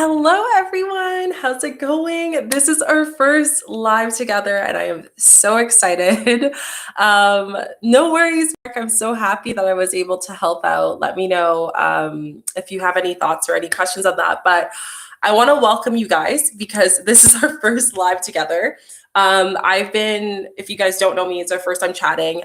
Hello, everyone. How's it going? This is our first live together, and I am so excited. No worries, Mark. I'm so happy that I was able to help out. Let me know if you have any thoughts or any questions on that. But I want to welcome you guys because this is our first live together. If you guys don't know me, it's our first time chatting.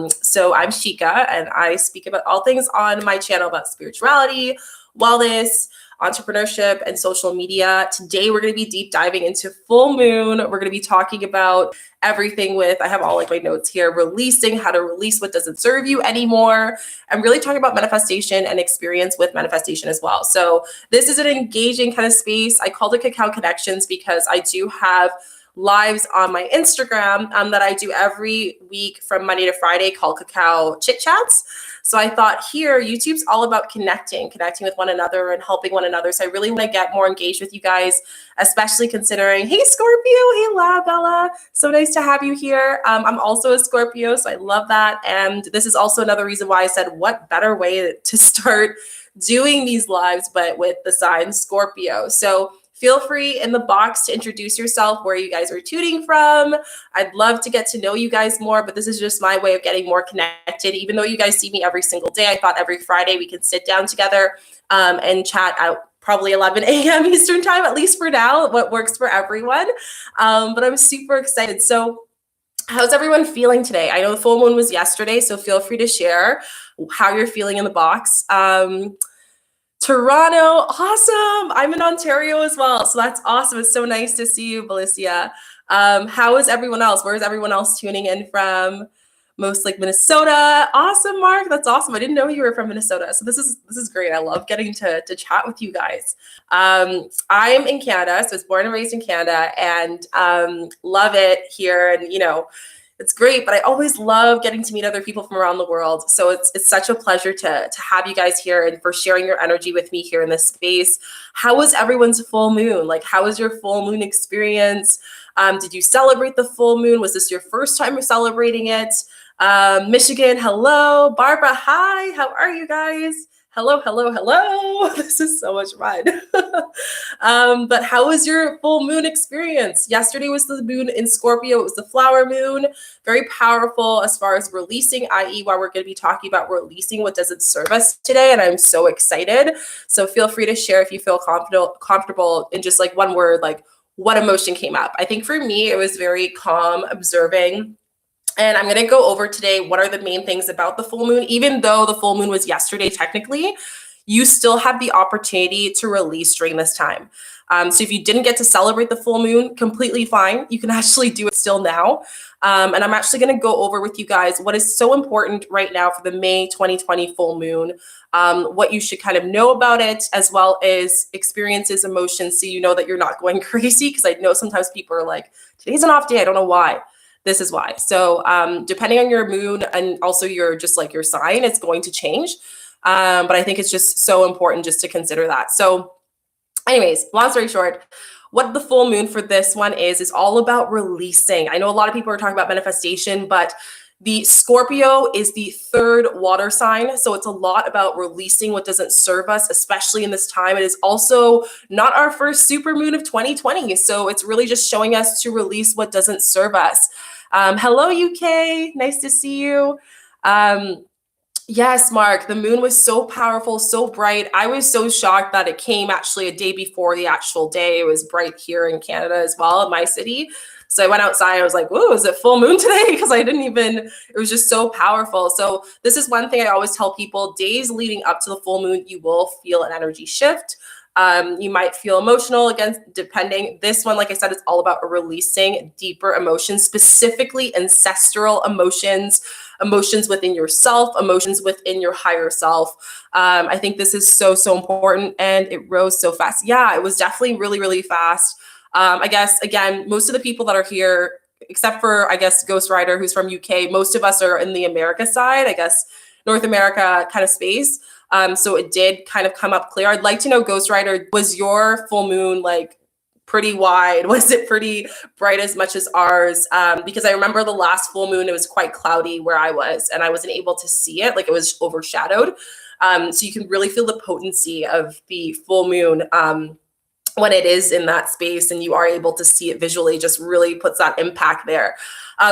So I'm Shika, and I speak about all things on my channel about spirituality, wellness, entrepreneurship, and social media. Today, we're going to be deep diving into full moon. We're going to be talking about everything I have all like my notes here, releasing, how to release what doesn't serve you anymore. I'm really talking about manifestation and experience with manifestation as well. So this is an engaging kind of space. I called it Cacao Connections because I do have lives on my Instagram that I do every week from Monday to Friday called Cacao Chit Chats. So I thought here, YouTube's all about connecting with one another and helping one another. So I really want to get more engaged with you guys, especially considering, hey, Scorpio, hey, La Bella. So nice to have you here. I'm also a Scorpio, so I love that. And this is also another reason why I said, what better way to start doing these lives, but with the sign Scorpio. So feel free in the box to introduce yourself, where you guys are tuning from. I'd love to get to know you guys more, but this is just my way of getting more connected. Even though you guys see me every single day, I thought every Friday we can sit down together and chat at probably 11 a.m. Eastern time, at least for now, what works for everyone. But I'm super excited. So how's everyone feeling today? I know the full moon was yesterday, so feel free to share how you're feeling in the box. Toronto, awesome. I'm in Ontario as well, so that's awesome. It's so nice to see you, Belicia. How is everyone else? Where is everyone else tuning in from? Most like Minnesota. Awesome, Mark. That's awesome. I didn't know you were from Minnesota, so this is great. I love getting to chat with you guys. I'm in Canada, so I was born and raised in Canada, and love it here. And it's great, but I always love getting to meet other people from around the world. So it's such a pleasure to have you guys here and for sharing your energy with me here in this space. How was everyone's full moon? Like, how was your full moon experience? Did you celebrate the full moon? Was this your first time celebrating it? Michigan, hello. Barbara, hi. How are you guys? Hello, hello, hello. This is so much fun. But how was your full moon experience? Yesterday was the moon in Scorpio. It was the flower moon. Very powerful as far as releasing, i.e. why we're going to be talking about releasing what doesn't serve us today. And I'm so excited. So feel free to share if you feel comfortable in just like one word, like what emotion came up. I think for me, it was very calm, observing. And I'm going to go over today what are the main things about the full moon. Even though the full moon was yesterday, technically, you still have the opportunity to release during this time. So if you didn't get to celebrate the full moon, completely fine. You can actually do it still now. And I'm actually going to go over with you guys what is so important right now for the May 2020 full moon, what you should kind of know about it, as well as experiences, emotions, so you know that you're not going crazy. Because I know sometimes people are like, today's an off day. I don't know why. This is why. So depending on your moon and also your sign, it's going to change. But I think it's just so important just to consider that. So anyways, long story short, what the full moon for this one is all about releasing. I know a lot of people are talking about manifestation, but the Scorpio is the third water sign. So it's a lot about releasing what doesn't serve us, especially in this time. It is also not our first super moon of 2020. So it's really just showing us to release what doesn't serve us. Hello, UK. Nice to see you. Yes, Mark, the moon was so powerful, so bright. I was so shocked that it came actually a day before the actual day. It was bright here in Canada as well, in my city. So I went outside. I was like, whoa, is it full moon today? Because it was just so powerful. So this is one thing I always tell people, days leading up to the full moon, you will feel an energy shift. You might feel emotional, again, depending. This one, like I said, it's all about releasing deeper emotions, specifically ancestral emotions, emotions within yourself, emotions within your higher self. I think this is so, so important, and it rose so fast. Yeah, it was definitely really, really fast. I guess, again, most of the people that are here, except for, I guess, Ghost Rider, who's from UK, most of us are in the America side, I guess, North America kind of space. So it did kind of come up clear. I'd like to know, Ghost Rider, was your full moon like pretty wide? Was it pretty bright as much as ours? Because I remember the last full moon, it was quite cloudy where I was, and I wasn't able to see it. Like, it was overshadowed. So you can really feel the potency of the full moon when it is in that space and you are able to see it visually, just really puts that impact there.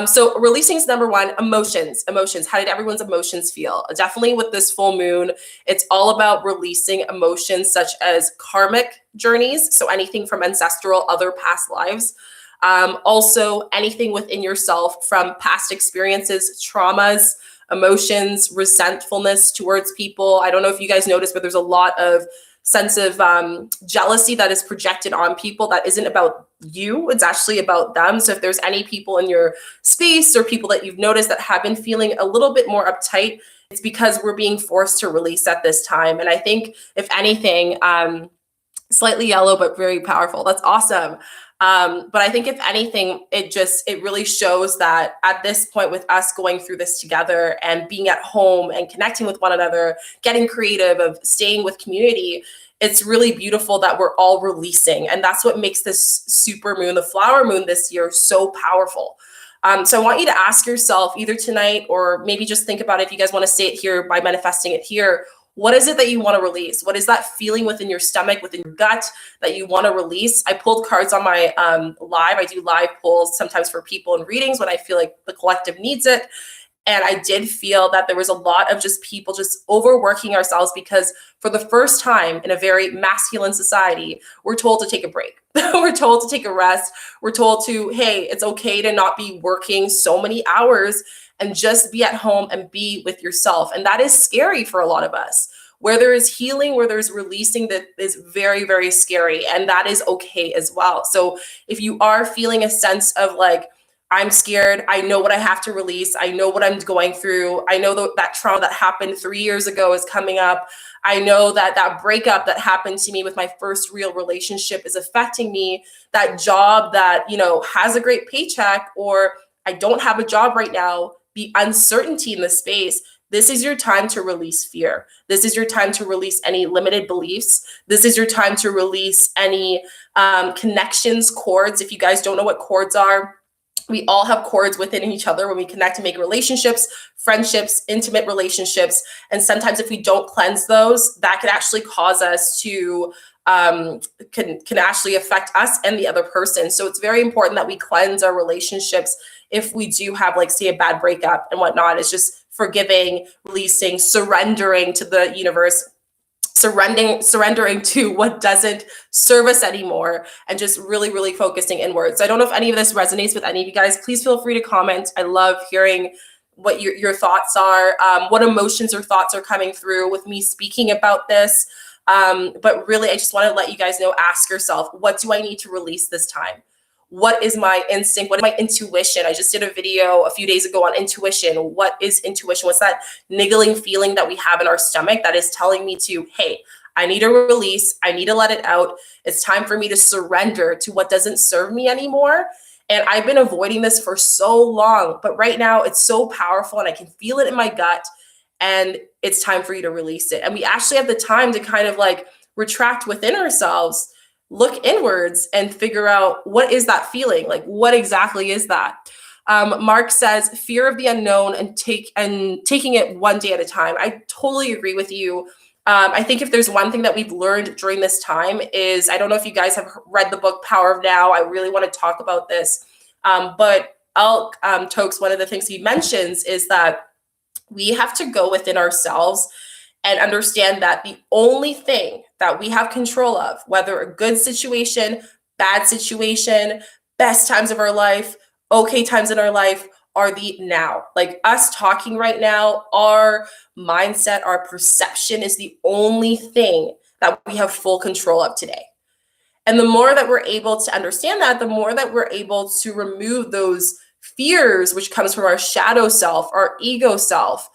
So releasing is number one. Emotions. How did everyone's emotions feel? Definitely with this full moon, it's all about releasing emotions such as karmic journeys. So anything from ancestral, other past lives. Also anything within yourself from past experiences, traumas, emotions, resentfulness towards people. I don't know if you guys noticed, but there's a lot of sense of jealousy that is projected on people that isn't about you, it's actually about them. So if there's any people in your space or people that you've noticed that have been feeling a little bit more uptight, it's because we're being forced to release at this time. And I think if anything, slightly yellow but very powerful, that's awesome. But I think if anything, it really shows that at this point with us going through this together and being at home and connecting with one another, getting creative, of staying with community, it's really beautiful that we're all releasing. And that's what makes this super moon, the flower moon this year, so powerful. So I want you to ask yourself either tonight or maybe just think about it if you guys want to say it here by manifesting it here. What is it that you want to release? What is that feeling within your stomach, within your gut that you want to release? I pulled cards on my live. I do live pulls sometimes for people in readings when I feel like the collective needs it. And I did feel that there was a lot of just people just overworking ourselves because for the first time in a very masculine society, we're told to take a break. We're told to take a rest. We're told to, hey, it's okay to not be working so many hours and just be at home and be with yourself. And that is scary for a lot of us. Where there is healing, where there's releasing, that is very, very scary. And that is okay as well. So if you are feeling a sense of like, I'm scared, I know what I have to release, I know what I'm going through, I know that trauma that happened 3 years ago is coming up, I know that breakup that happened to me with my first real relationship is affecting me, that job that, has a great paycheck, or I don't have a job right now, the uncertainty in the space, this is your time to release fear. This is your time to release any limited beliefs. This is your time to release any connections, cords. If you guys don't know what cords are, we all have cords within each other when we connect to make relationships, friendships, intimate relationships. And sometimes if we don't cleanse those, that could actually cause us to can actually affect us and the other person. So it's very important that we cleanse our relationships if we do have, like, say, a bad breakup and whatnot. It's just forgiving, releasing, surrendering to the universe, surrendering to what doesn't serve us anymore, and just really, really focusing inwards. So I don't know if any of this resonates with any of you guys. Please feel free to comment. I love hearing what your thoughts are, what emotions or thoughts are coming through with me speaking about this. But really, I just want to let you guys know, ask yourself, what do I need to release this time? What is my instinct? What is my intuition? I just did a video a few days ago on intuition. What is intuition? What's that niggling feeling that we have in our stomach that is telling me to, hey, I need to release. I need to let it out. It's time for me to surrender to what doesn't serve me anymore. And I've been avoiding this for so long, but right now it's so powerful and I can feel it in my gut, and it's time for you to release it. And we actually have the time to kind of like retract within ourselves, look inwards, and figure out, what is that feeling? Like, what exactly is that? Mark says, fear of the unknown and taking it one day at a time. I totally agree with you. I think if there's one thing that we've learned during this time is, I don't know if you guys have read the book Power of Now. I really want to talk about this. But Tokes, one of the things he mentions is that we have to go within ourselves and understand that the only thing that we have control of, whether a good situation, bad situation, best times of our life, okay times in our life, are the now. Like us talking right now, our mindset, our perception is the only thing that we have full control of today. And the more that we're able to understand that, the more that we're able to remove those fears, which comes from our shadow self, our ego self,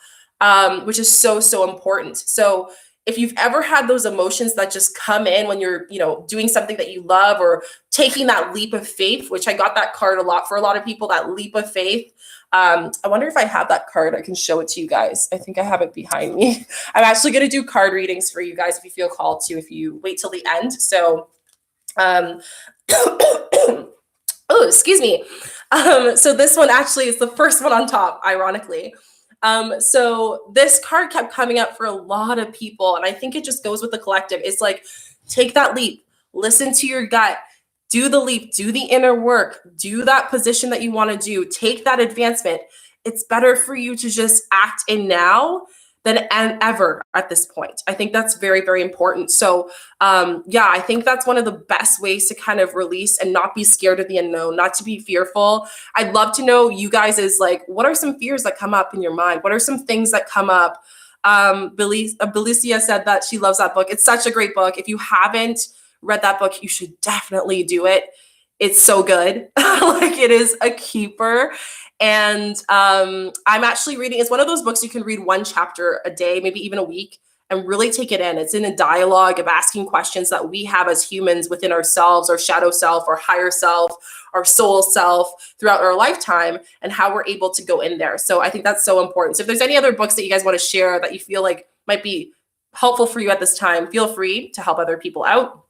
which is so, so important. So if you've ever had those emotions that just come in when you're, doing something that you love, or taking that leap of faith, which I got that card a lot for a lot of people, that leap of faith. I wonder if I have that card. I can show it to you guys. I think I have it behind me. I'm actually going to do card readings for you guys if you feel called to, if you wait till the end. So, oh, excuse me. So this one actually is the first one on top, ironically. So this card kept coming up for a lot of people, and I think it just goes with the collective. It's like, take that leap, listen to your gut, do the leap, do the inner work, do that position that you want to do, take that advancement. It's better for you to just act in now than ever at this point. I think that's very, very important. So yeah, I think that's one of the best ways to kind of release and not be scared of the unknown, not to be fearful. I'd love to know you guys is like, what are some fears that come up in your mind? What are some things that come up? Belicia said that she loves that book. It's such a great book. If you haven't read that book, you should definitely do it. It's so good. Like, it is a keeper. And I'm actually reading, it's one of those books you can read one chapter a day, maybe even a week, and really take it in. It's in a dialogue of asking questions that we have as humans within ourselves, our shadow self, our higher self, our soul self throughout our lifetime, and how we're able to go in there. So I think that's so important. So if there's any other books that you guys want to share that you feel like might be helpful for you at this time, feel free to help other people out.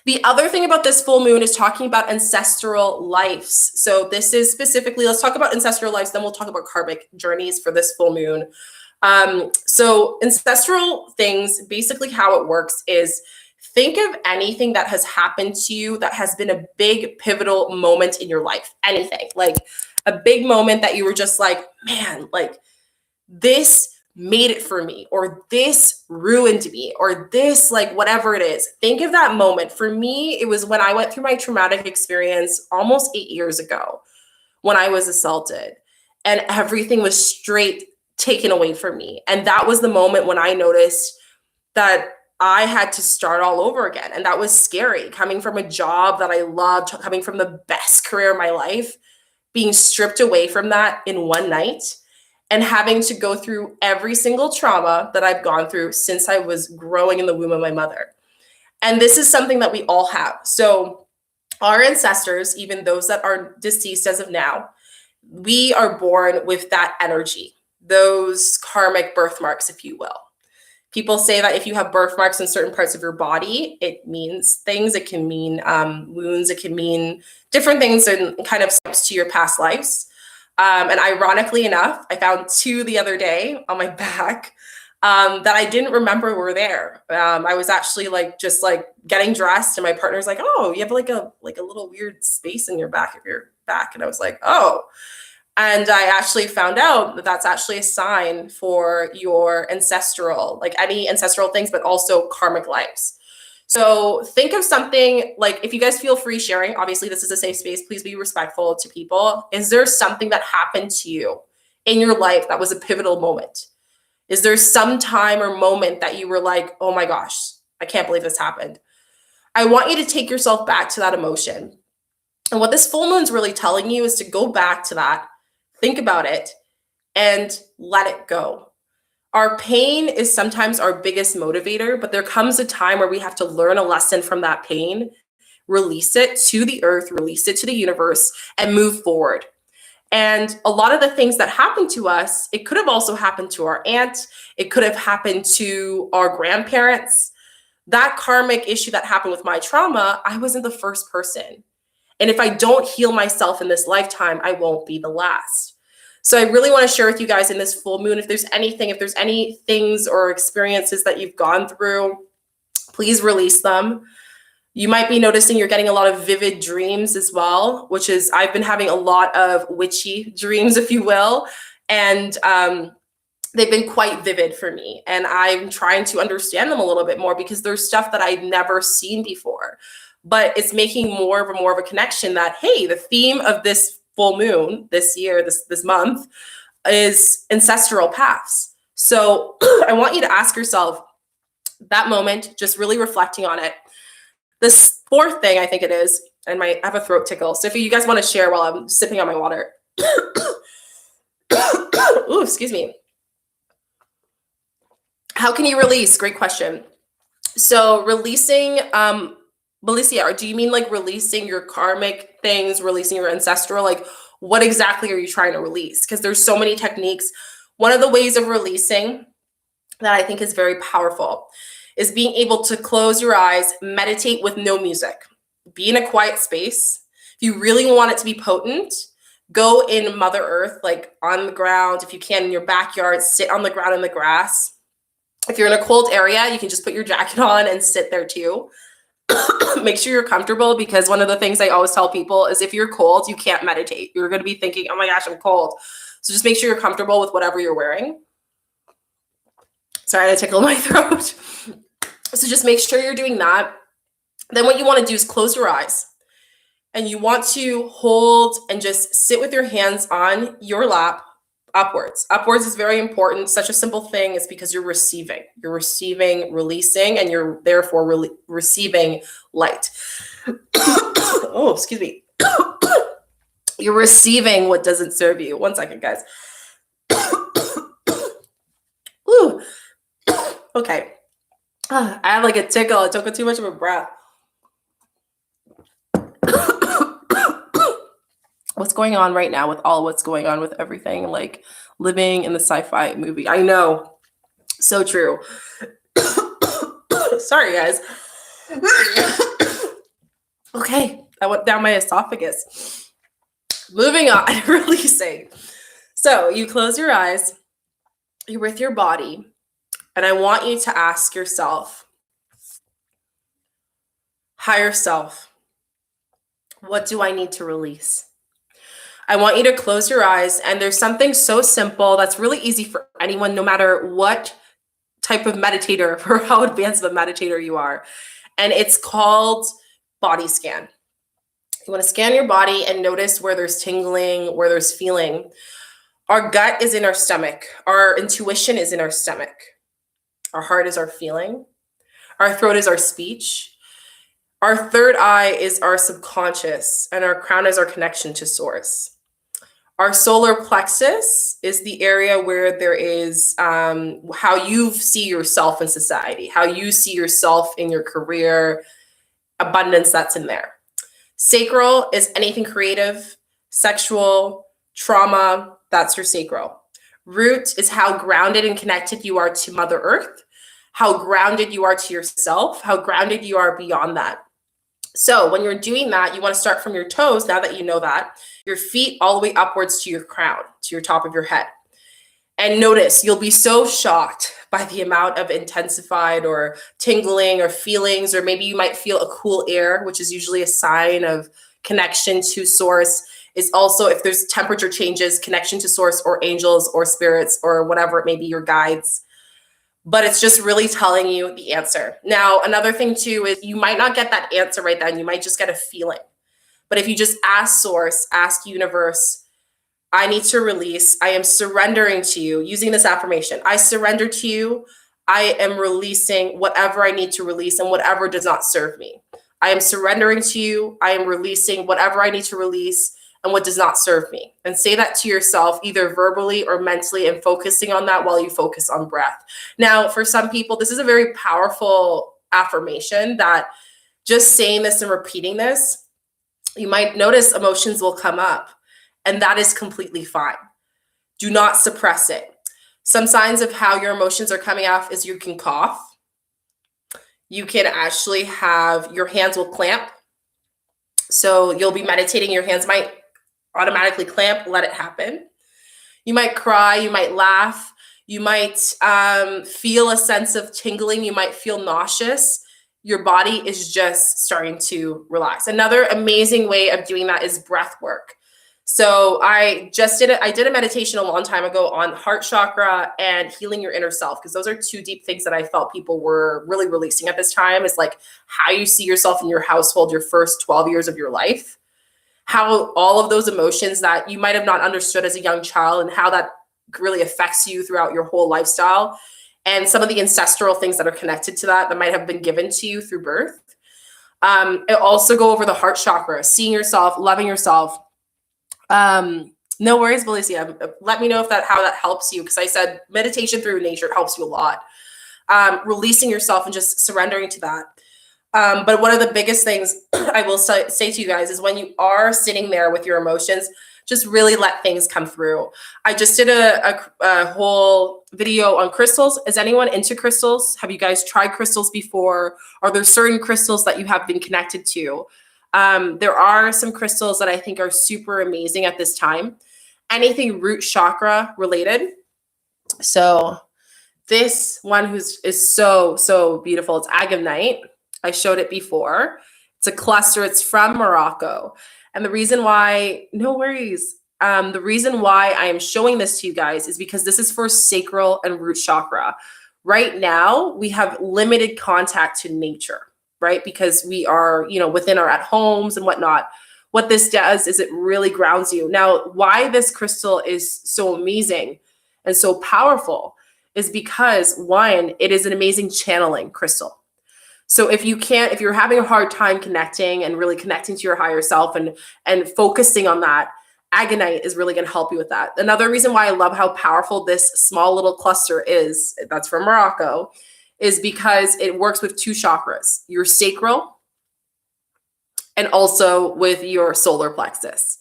The other thing about this full moon is talking about ancestral lives. So this is specifically, let's talk about ancestral lives, then we'll talk about karmic journeys for this full moon. So ancestral things, basically how it works is, think of anything that has happened to you that has been a big pivotal moment in your life. Anything, like a big moment that you were just like, man, like this made it for me, or this ruined me, or this, like, whatever it is. Think of that moment. For me, it was when I went through my traumatic experience almost 8 years ago when I was assaulted, and everything was straight taken away from me. And that was the moment when I noticed that I had to start all over again. And that was scary, coming from a job that I loved, coming from the best career of my life, being stripped away from that in one night, and having to go through every single trauma that I've gone through since I was growing in the womb of my mother. And this is something that we all have. So our ancestors, even those that are deceased as of now, we are born with that energy, those karmic birthmarks, if you will. People say that if you have birthmarks in certain parts of your body, it means things. It can mean wounds. It can mean different things, and kind of steps to your past lives. And ironically enough, I found 2 the other day on my back that I didn't remember were there. I was actually just getting dressed, and my partner's like, "Oh, you have like a little weird space in your back of your back," and I was like, "Oh." And I actually found out that that's actually a sign for your ancestral, like any ancestral things, but also karmic lives. So think of something, like, if you guys feel free sharing, obviously this is a safe space, please be respectful to people. Is there something that happened to you in your life that was a pivotal moment? Is there some time or moment that you were like, oh my gosh, I can't believe this happened? I want you to take yourself back to that emotion. And what this full moon's really telling you is to go back to that, think about it, and let it go. Our pain is sometimes our biggest motivator, but there comes a time where we have to learn a lesson from that pain, release it to the earth, release it to the universe, and move forward. And a lot of the things that happened to us, it could have also happened to our aunt. It could have happened to our grandparents. That karmic issue that happened with my trauma, I wasn't the first person. And if I don't heal myself in this lifetime, I won't be the last. So I really want to share with you guys in this full moon, if there's any things or experiences that you've gone through, please release them. You might be noticing you're getting a lot of vivid dreams as well, which is, I've been having a lot of witchy dreams, if you will. And they've been quite vivid for me. And I'm trying to understand them a little bit more, because there's stuff that I'd never seen before. But it's making more of a connection that, hey, the theme of this full moon this year, this month, is ancestral paths. So I want you to ask yourself that moment, just really reflecting on it. This 4th thing, I think it is, and I have a throat tickle. So if you guys want to share while I'm sipping on my water. Ooh, excuse me. How can you release? Great question. So releasing, Melissa, or do you mean like releasing your karmic things, releasing your ancestral? Like, what exactly are you trying to release? Because there's so many techniques. One of the ways of releasing that I think is very powerful is being able to close your eyes, meditate with no music, be in a quiet space. If you really want it to be potent, go in Mother Earth, like on the ground. If you can, in your backyard, sit on the ground in the grass. If you're in a cold area, you can just put your jacket on and sit there too. Make sure you're comfortable, because one of the things I always tell people is if you're cold, you can't meditate. You're going to be thinking, oh my gosh, I'm cold. So just make sure you're comfortable with whatever you're wearing. Sorry, I tickle my throat. So just make sure you're doing that. Then what you want to do is close your eyes. And you want to hold and just sit with your hands on your lap upwards. Upwards is very important. Such a simple thing is because you're receiving. You're receiving, releasing, and you're therefore receiving light. Oh, excuse me. You're receiving what doesn't serve you. One second, guys. Ooh. Okay. I have like a tickle. I took too much of a breath. What's going on right now with all what's going on with everything, like living in the sci-fi movie. I know. So true. Sorry, guys. Okay. I went down my esophagus. Moving on, releasing. So you close your eyes. You're with your body. And I want you to ask yourself, higher self, what do I need to release? I want you to close your eyes, and there's something so simple that's really easy for anyone, no matter what type of meditator or how advanced of a meditator you are. And it's called body scan. You want to scan your body and notice where there's tingling, where there's feeling. Our gut is in our stomach. Our intuition is in our stomach. Our heart is our feeling. Our throat is our speech. Our third eye is our subconscious, and our crown is our connection to source. Our solar plexus is the area where there is how you see yourself in society, how you see yourself in your career, abundance that's in there. Sacral is anything creative, sexual, trauma, that's your sacral. Root is how grounded and connected you are to Mother Earth, how grounded you are to yourself, how grounded you are beyond that. So when you're doing that, you want to start from your toes, now that you know that, your feet all the way upwards to your crown, to your top of your head. And notice, you'll be so shocked by the amount of intensified or tingling or feelings, or maybe you might feel a cool air, which is usually a sign of connection to source. Is also, if there's temperature changes, connection to source or angels or spirits or whatever it may be, your guides. But it's just really telling you the answer. Now, another thing too is you might not get that answer right then. You might just get a feeling. But if you just ask source, ask universe, I need to release. I am surrendering to you using this affirmation. I surrender to you. I am releasing whatever I need to release and whatever does not serve me. I am surrendering to you. I am releasing whatever I need to release and what does not serve me. And say that to yourself, either verbally or mentally, and focusing on that while you focus on breath. Now, for some people, this is a very powerful affirmation that just saying this and repeating this, you might notice emotions will come up, and that is completely fine. Do not suppress it. Some signs of how your emotions are coming off is you can cough. You can actually have, your hands will clamp. So you'll be meditating, your hands might automatically clamp, let it happen. You might cry, you might laugh, you might feel a sense of tingling, you might feel nauseous. Your body is just starting to relax. Another amazing way of doing that is breath work. So I did a meditation a long time ago on heart chakra and healing your inner self, because those are two deep things that I felt people were really releasing at this time, is like how you see yourself in your household, your first 12 years of your life, how all of those emotions that you might have not understood as a young child and how that really affects you throughout your whole lifestyle, and some of the ancestral things that are connected to that might have been given to you through birth. It also go over the heart chakra, seeing yourself, loving yourself. No worries, Felicia. Let me know if how that helps you, because I said meditation through nature helps you a lot. Releasing yourself and just surrendering to that. But one of the biggest things I will say to you guys is when you are sitting there with your emotions, just really let things come through. I just did a whole video on crystals. Is anyone into crystals? Have you guys tried crystals before? Are there certain crystals that you have been connected to? There are some crystals that I think are super amazing at this time. Anything root chakra related. So this one is so beautiful. It's agonite. I showed it before. It's a cluster. It's from Morocco. And the reason why, no worries. The reason why I am showing this to you guys is because this is for sacral and root chakra. Right now, we have limited contact to nature, right? Because we are, within our at homes and whatnot. What this does is it really grounds you. Now, why this crystal is so amazing and so powerful is because, one, it is an amazing channeling crystal. So if you're having a hard time connecting and really connecting to your higher self and focusing on that, agonite is really going to help you with that. Another reason why I love how powerful this small little cluster is, that's from Morocco, is because it works with two chakras, your sacral and also with your solar plexus.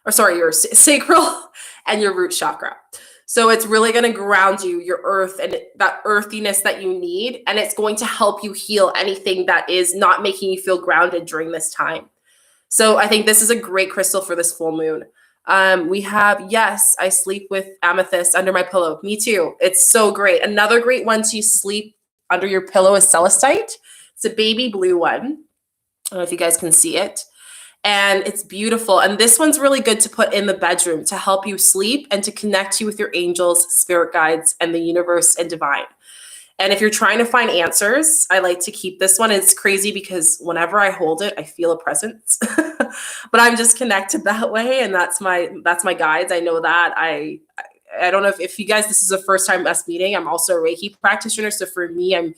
Your sacral and your root chakra. So it's really going to ground you, your earth, and that earthiness that you need. And it's going to help you heal anything that is not making you feel grounded during this time. So I think this is a great crystal for this full moon. We have, yes, I sleep with amethyst under my pillow. Me too. It's so great. Another great one to sleep under your pillow is celestite. It's a baby blue one. I don't know if you guys can see it. And it's beautiful. And this one's really good to put in the bedroom to help you sleep and to connect you with your angels, spirit guides, and the universe and divine. And if you're trying to find answers, I like to keep this one. It's crazy because whenever I hold it, I feel a presence, but I'm just connected that way. And that's my guides. I know that. I don't know if you guys, this is the first time us meeting. I'm also a Reiki practitioner. So for me, I'm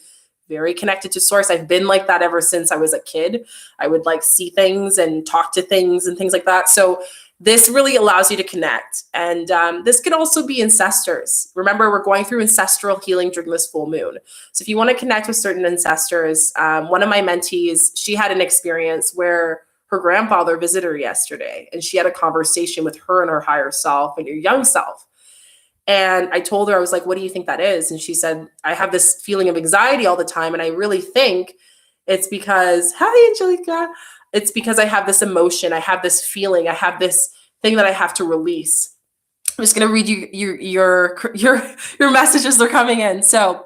very connected to source. I've been like that ever since I was a kid. I would see things and talk to things and things like that. So this really allows you to connect. And this can also be ancestors. Remember, we're going through ancestral healing during this full moon. So if you want to connect with certain ancestors, one of my mentees, she had an experience where her grandfather visited her yesterday, and she had a conversation with her and her higher self and your young self. And I told her, I was like, what do you think that is? And she said, I have this feeling of anxiety all the time. And I really think it's because, hi, Angelica. It's because I have this emotion. I have this feeling. I have this thing that I have to release. I'm just going to read you your messages. They're coming in. So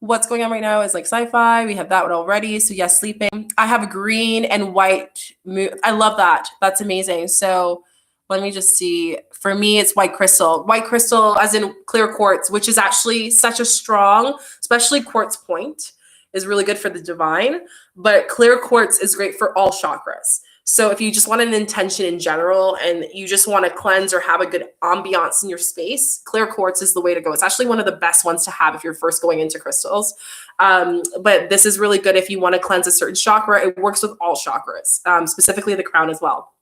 what's going on right now is sci-fi. We have that one already. So yes, sleeping. I have a green and white moon. I love that. That's amazing. So let me just see. For me, it's white crystal. White crystal as in clear quartz, which is actually such a strong, especially quartz point, is really good for the divine. But clear quartz is great for all chakras. So if you just want an intention in general and you just want to cleanse or have a good ambiance in your space, clear quartz is the way to go. It's actually one of the best ones to have if you're first going into crystals. But this is really good if you want to cleanse a certain chakra. It works with all chakras, specifically the crown as well.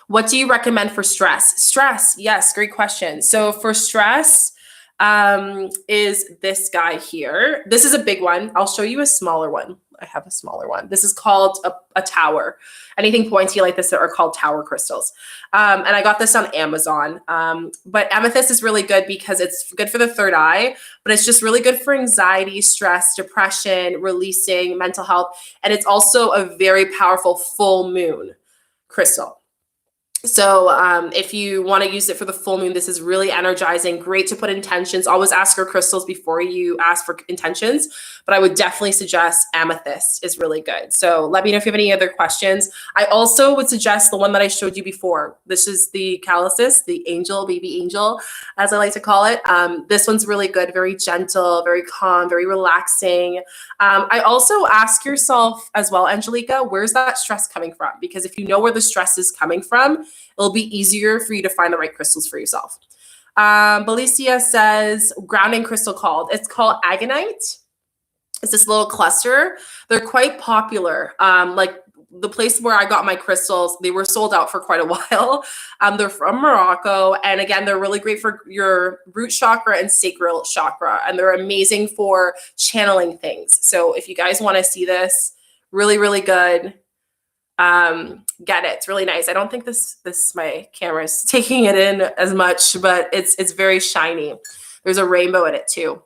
What do you recommend for stress? Stress, yes, great question. So for stress, is this guy here. This is a big one. I'll show you a smaller one. I have a smaller one. This is called a tower. Anything pointy like this are called tower crystals. And I got this on Amazon. But amethyst is really good because it's good for the third eye, but it's just really good for anxiety, stress, depression, releasing, mental health. And it's also a very powerful full moon crystal. So if you want to use it for the full moon, this is really energizing, great to put intentions. Always ask your crystals before you ask for intentions, but I would definitely suggest amethyst is really good. So let me know if you have any other questions. I also would suggest the one that I showed you before. This is the callisis, the angel, baby angel, as I like to call it. This one's really good, very gentle, very calm, very relaxing. I also ask yourself as well, Angelica, where's that stress coming from? Because if you know where the stress is coming from, it'll be easier for you to find the right crystals for yourself. Belicia says, grounding crystal it's called agonite. It's this little cluster. They're quite popular. Like the place where I got my crystals, they were sold out for quite a while. They're from Morocco. And again, they're really great for your root chakra and sacral chakra. And they're amazing for channeling things. So if you guys want to see this, really, really good. Get it. It's really nice. I don't think this my camera's taking it in as much, but it's very shiny. There's a rainbow in it too.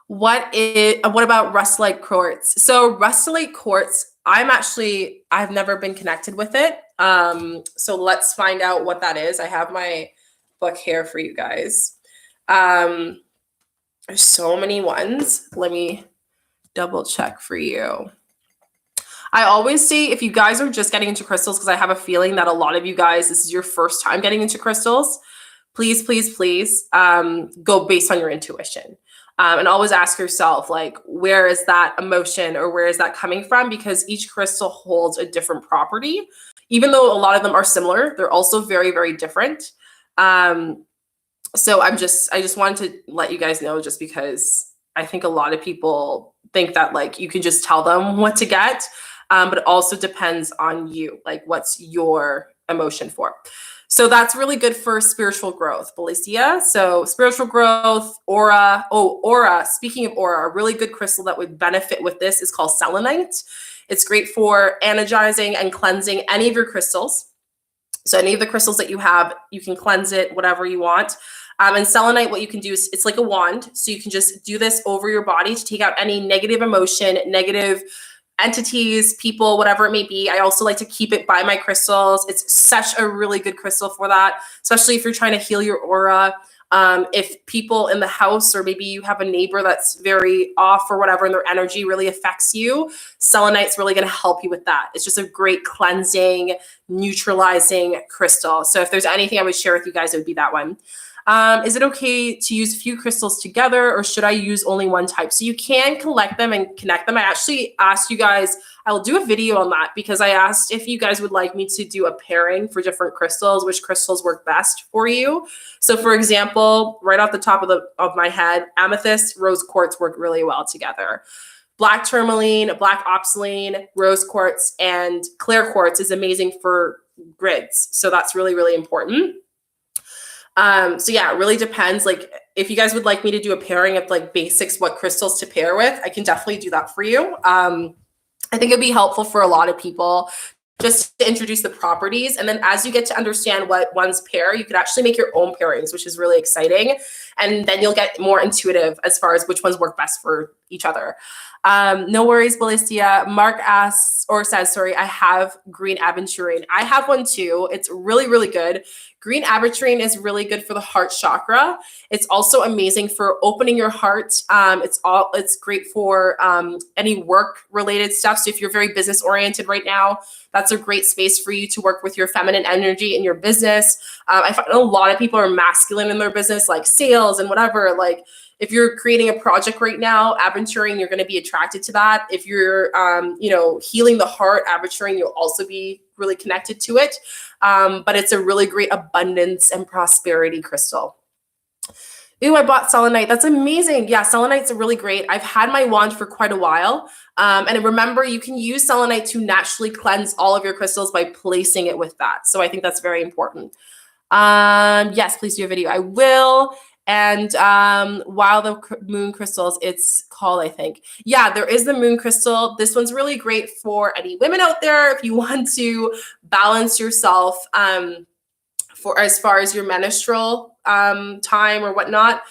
What about rustolite quartz? So rustolite quartz, I've never been connected with it. So let's find out what that is. I have my book here for you guys. There's so many ones. Let me double check for you. I always say if you guys are just getting into crystals, because I have a feeling that a lot of you guys, this is your first time getting into crystals, please, please, please go based on your intuition. And always ask yourself, like, where is that emotion or where is that coming from? Because each crystal holds a different property. Even though a lot of them are similar, they're also very, very different. So I just wanted to let you guys know, just because I think a lot of people think that like you can just tell them what to get. But it also depends on you, like what's your emotion for. So that's really good for spiritual growth, Felicia. So spiritual growth, aura. Oh, aura. Speaking of aura, a really good crystal that would benefit with this is called selenite. It's great for energizing and cleansing any of your crystals. So any of the crystals that you have, you can cleanse it, whatever you want. And selenite, what you can do is it's like a wand. So you can just do this over your body to take out any negative emotion, negative entities, people, whatever it may be. I also like to keep it by my crystals. It's such a really good crystal for that, especially if you're trying to heal your aura. If people in the house, or maybe you have a neighbor that's very off or whatever, and their energy really affects you, selenite's really going to help you with that. It's just a great cleansing, neutralizing crystal. So if there's anything I would share with you guys, it would be that one. Is it okay to use a few crystals together, or should I use only one type? So you can collect them and connect them. I actually asked you guys, I'll do a video on that, because I asked if you guys would like me to do a pairing for different crystals, which crystals work best for you. So for example, right off the top of my head, amethyst, rose quartz work really well together. Black tourmaline, black obsidian, rose quartz, and clear quartz is amazing for grids. So that's really, really important. So yeah, it really depends. Like if you guys would like me to do a pairing of like basics, what crystals to pair with, I can definitely do that for you. I think it'd be helpful for a lot of people just to introduce the properties. And then as you get to understand what ones pair, you could actually make your own pairings, which is really exciting. And then you'll get more intuitive as far as which ones work best for each other. No worries, Ballistia. Mark asks, or says, sorry, I have green aventurine. I have one too. It's really, really good. Green aventurine is really good for the heart chakra. It's also amazing for opening your heart. It's great for any work related stuff. So if you're very business oriented right now, that's a great space for you to work with your feminine energy in your business. I find a lot of people are masculine in their business, like sales and whatever. Like if you're creating a project right now, aventurine, you're going to be attracted to that. If you're, healing the heart, aventurine, you'll also be really connected to it. But it's a really great abundance and prosperity crystal. Ooh, I bought selenite. That's amazing. Yeah, selenite's really great. I've had my wand for quite a while. And remember, you can use selenite to naturally cleanse all of your crystals by placing it with that. So I think that's very important. Yes, please do a video. I will. And while the moon crystals, it's called, I think. Yeah, there is the moon crystal. This one's really great for any women out there if you want to balance yourself for as far as your menstrual time or whatnot.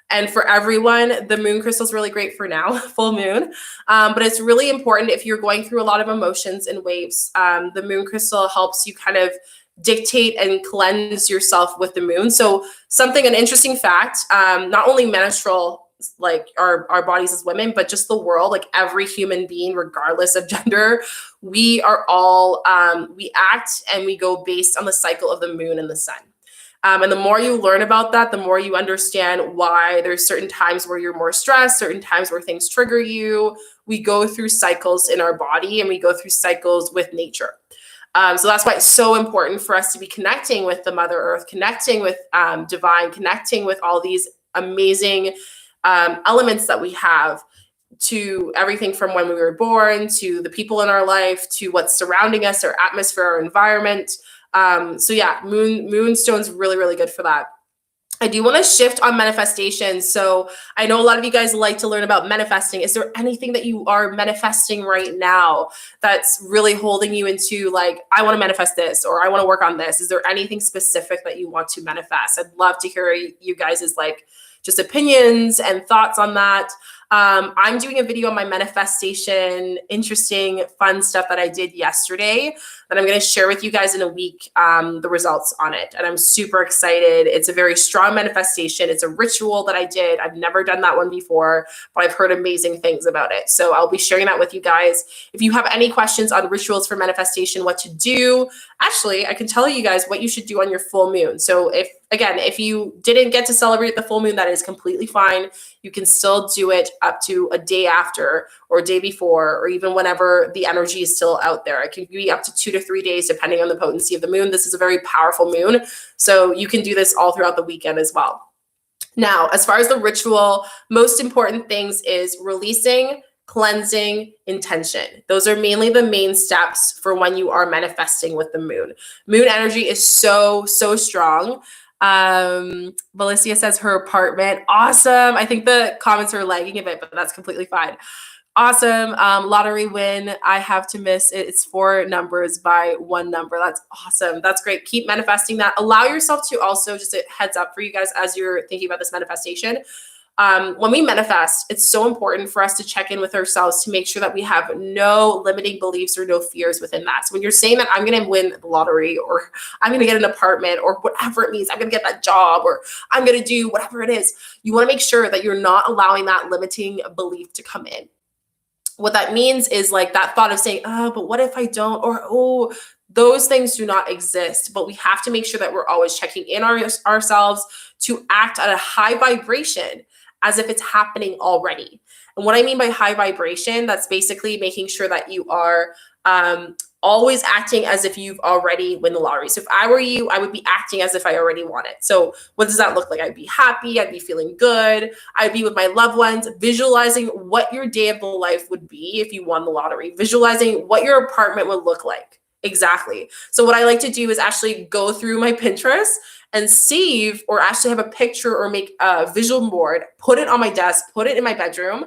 And for everyone, the moon crystal is really great for now, full moon. But it's really important if you're going through a lot of emotions and waves. The moon crystal helps you kind of dictate and cleanse yourself with the moon. So an interesting fact, not only menstrual, like our bodies as women, but just the world, like every human being, regardless of gender, we are all, we act and we go based on the cycle of the moon and the sun. And the more you learn about that, the more you understand why there's certain times where you're more stressed, certain times where things trigger you. We go through cycles in our body and we go through cycles with nature. So that's why it's so important for us to be connecting with the Mother Earth, connecting with divine, connecting with all these amazing elements that we have, to everything from when we were born, to the people in our life, to what's surrounding us, our atmosphere, our environment. So yeah, moonstone's really, really good for that. I do want to shift on manifestation. So I know a lot of you guys like to learn about manifesting. Is there anything that you are manifesting right now that's really holding you into like, I want to manifest this, or I want to work on this? Is there anything specific that you want to manifest? I'd love to hear you guys' like just opinions and thoughts on that. I'm doing a video on my manifestation, interesting, fun stuff that I did yesterday that I'm going to share with you guys in a week, the results on it. And I'm super excited. It's a very strong manifestation. It's a ritual that I did. I've never done that one before, but I've heard amazing things about it. So I'll be sharing that with you guys. If you have any questions on rituals for manifestation, what to do, actually, I can tell you guys what you should do on your full moon. So if you didn't get to celebrate the full moon, that is completely fine. You can still do it up to a day after or a day before, or even whenever the energy is still out there. It can be up to 2 to 3 days, depending on the potency of the moon. This is a very powerful moon. So you can do this all throughout the weekend as well. Now, as far as the ritual, most important things is releasing, cleansing, intention. Those are mainly the main steps for when you are manifesting with the moon. Moon energy is so strong. Valencia says her apartment. Awesome. I think the comments are lagging a bit, but that's completely fine. Awesome. Lottery win. I have to miss it. It's 4 numbers by 1 number. That's awesome. That's great. Keep manifesting that. Allow yourself to also, just a heads up for you guys as you're thinking about this manifestation. When we manifest, it's so important for us to check in with ourselves to make sure that we have no limiting beliefs or no fears within that. So when you're saying that I'm going to win the lottery, or I'm going to get an apartment, or whatever it means, I'm going to get that job, or I'm going to do whatever it is, you want to make sure that you're not allowing that limiting belief to come in. What that means is like that thought of saying, oh, but what if I don't? Or, oh, those things do not exist. But we have to make sure that we're always checking in ourselves to act at a high vibration as if it's happening already. And what I mean by high vibration, that's basically making sure that you are always acting as if you've already won the lottery. So if I were you, I would be acting as if I already won it. So what does that look like? I'd be happy. I'd be feeling good. I'd be with my loved ones, visualizing what your day of the life would be if you won the lottery, visualizing what your apartment would look like. Exactly. So what I like to do is actually go through my Pinterest and save, or actually have a picture or make a visual board, put it on my desk, put it in my bedroom,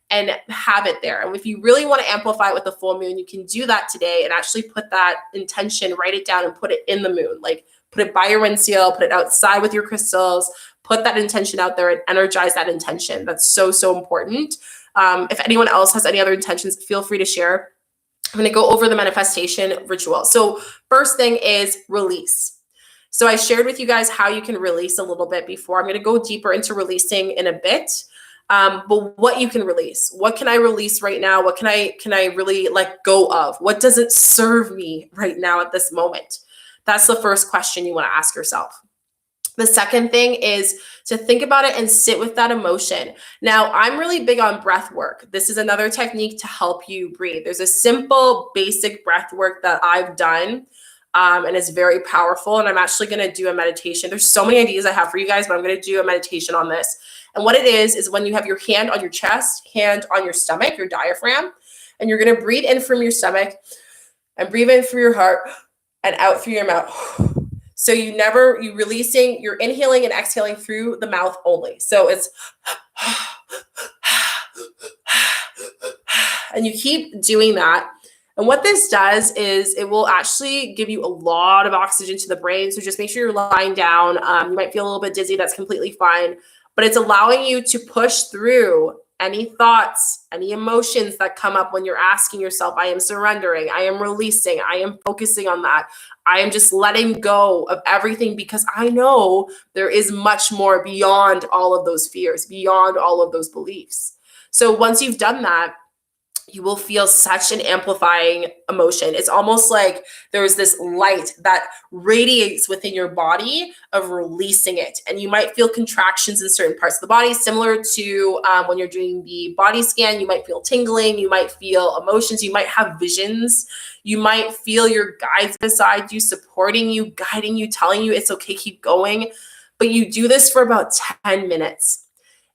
and have it there. And if you really want to amplify it with the full moon, you can do that today and actually put that intention, write it down and put it in the moon. Like put it by your windshield, put it outside with your crystals, put that intention out there and energize that intention. That's so important. If anyone else has any other intentions, feel free to share. I'm going to go over the manifestation ritual. So first thing is release. So I shared with you guys how you can release a little bit before. I'm going to go deeper into releasing in a bit. But what you can release, what can I release right now? What can I really let go of? What doesn't serve me right now at this moment? That's the first question you want to ask yourself. The second thing is to think about it and sit with that emotion. Now, I'm really big on breath work. This is another technique to help you breathe. There's a simple, basic breath work that I've done. And it's very powerful. And I'm actually going to do a meditation. There's so many ideas I have for you guys, but I'm going to do a meditation on this. And what it is when you have your hand on your chest, hand on your stomach, your diaphragm, and you're going to breathe in from your stomach and breathe in through your heart and out through your mouth. So you're releasing, you're inhaling and exhaling through the mouth only. So it's, and you keep doing that. And what this does is it will actually give you a lot of oxygen to the brain. So just make sure you're lying down. You might feel a little bit dizzy. That's completely fine. But it's allowing you to push through any thoughts, any emotions that come up when you're asking yourself, I am surrendering, I am releasing, I am focusing on that. I am just letting go of everything because I know there is much more beyond all of those fears, beyond all of those beliefs. So once you've done that, you will feel such an amplifying emotion. It's almost like there's this light that radiates within your body of releasing it. And you might feel contractions in certain parts of the body, similar to when you're doing the body scan. You might feel tingling. You might feel emotions. You might have visions. You might feel your guides beside you, supporting you, guiding you, telling you it's okay, keep going. But you do this for about 10 minutes.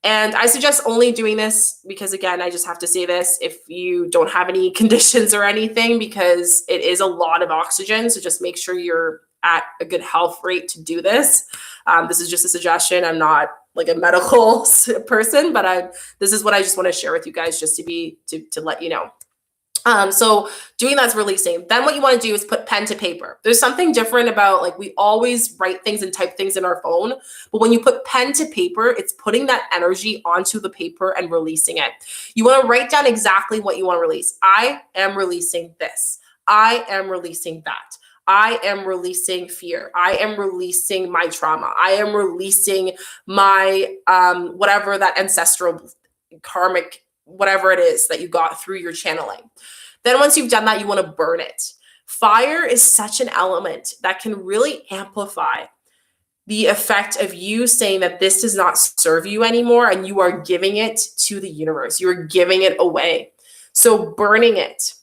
And I suggest only doing this because, again, I just have to say this, if you don't have any conditions or anything, because it is a lot of oxygen. So just make sure you're at a good health rate to do this. This is just a suggestion. I'm not like a medical person, but this is what I just want to share with you guys, just to let you know. So doing that's releasing. Then what you want to do is put pen to paper. There's something different about, like, we always write things and type things in our phone, but when you put pen to paper, it's putting that energy onto the paper and releasing it. You want to write down exactly what you want to release. I am releasing this. I am releasing that. I am releasing fear. I am releasing my trauma. I am releasing my whatever that ancestral karmic, whatever it is that you got through your channeling. Then once you've done that, you want to burn it. Fire is such an element that can really amplify the effect of you saying that this does not serve you anymore, and you are giving it to the universe. You're giving it away. So burning it.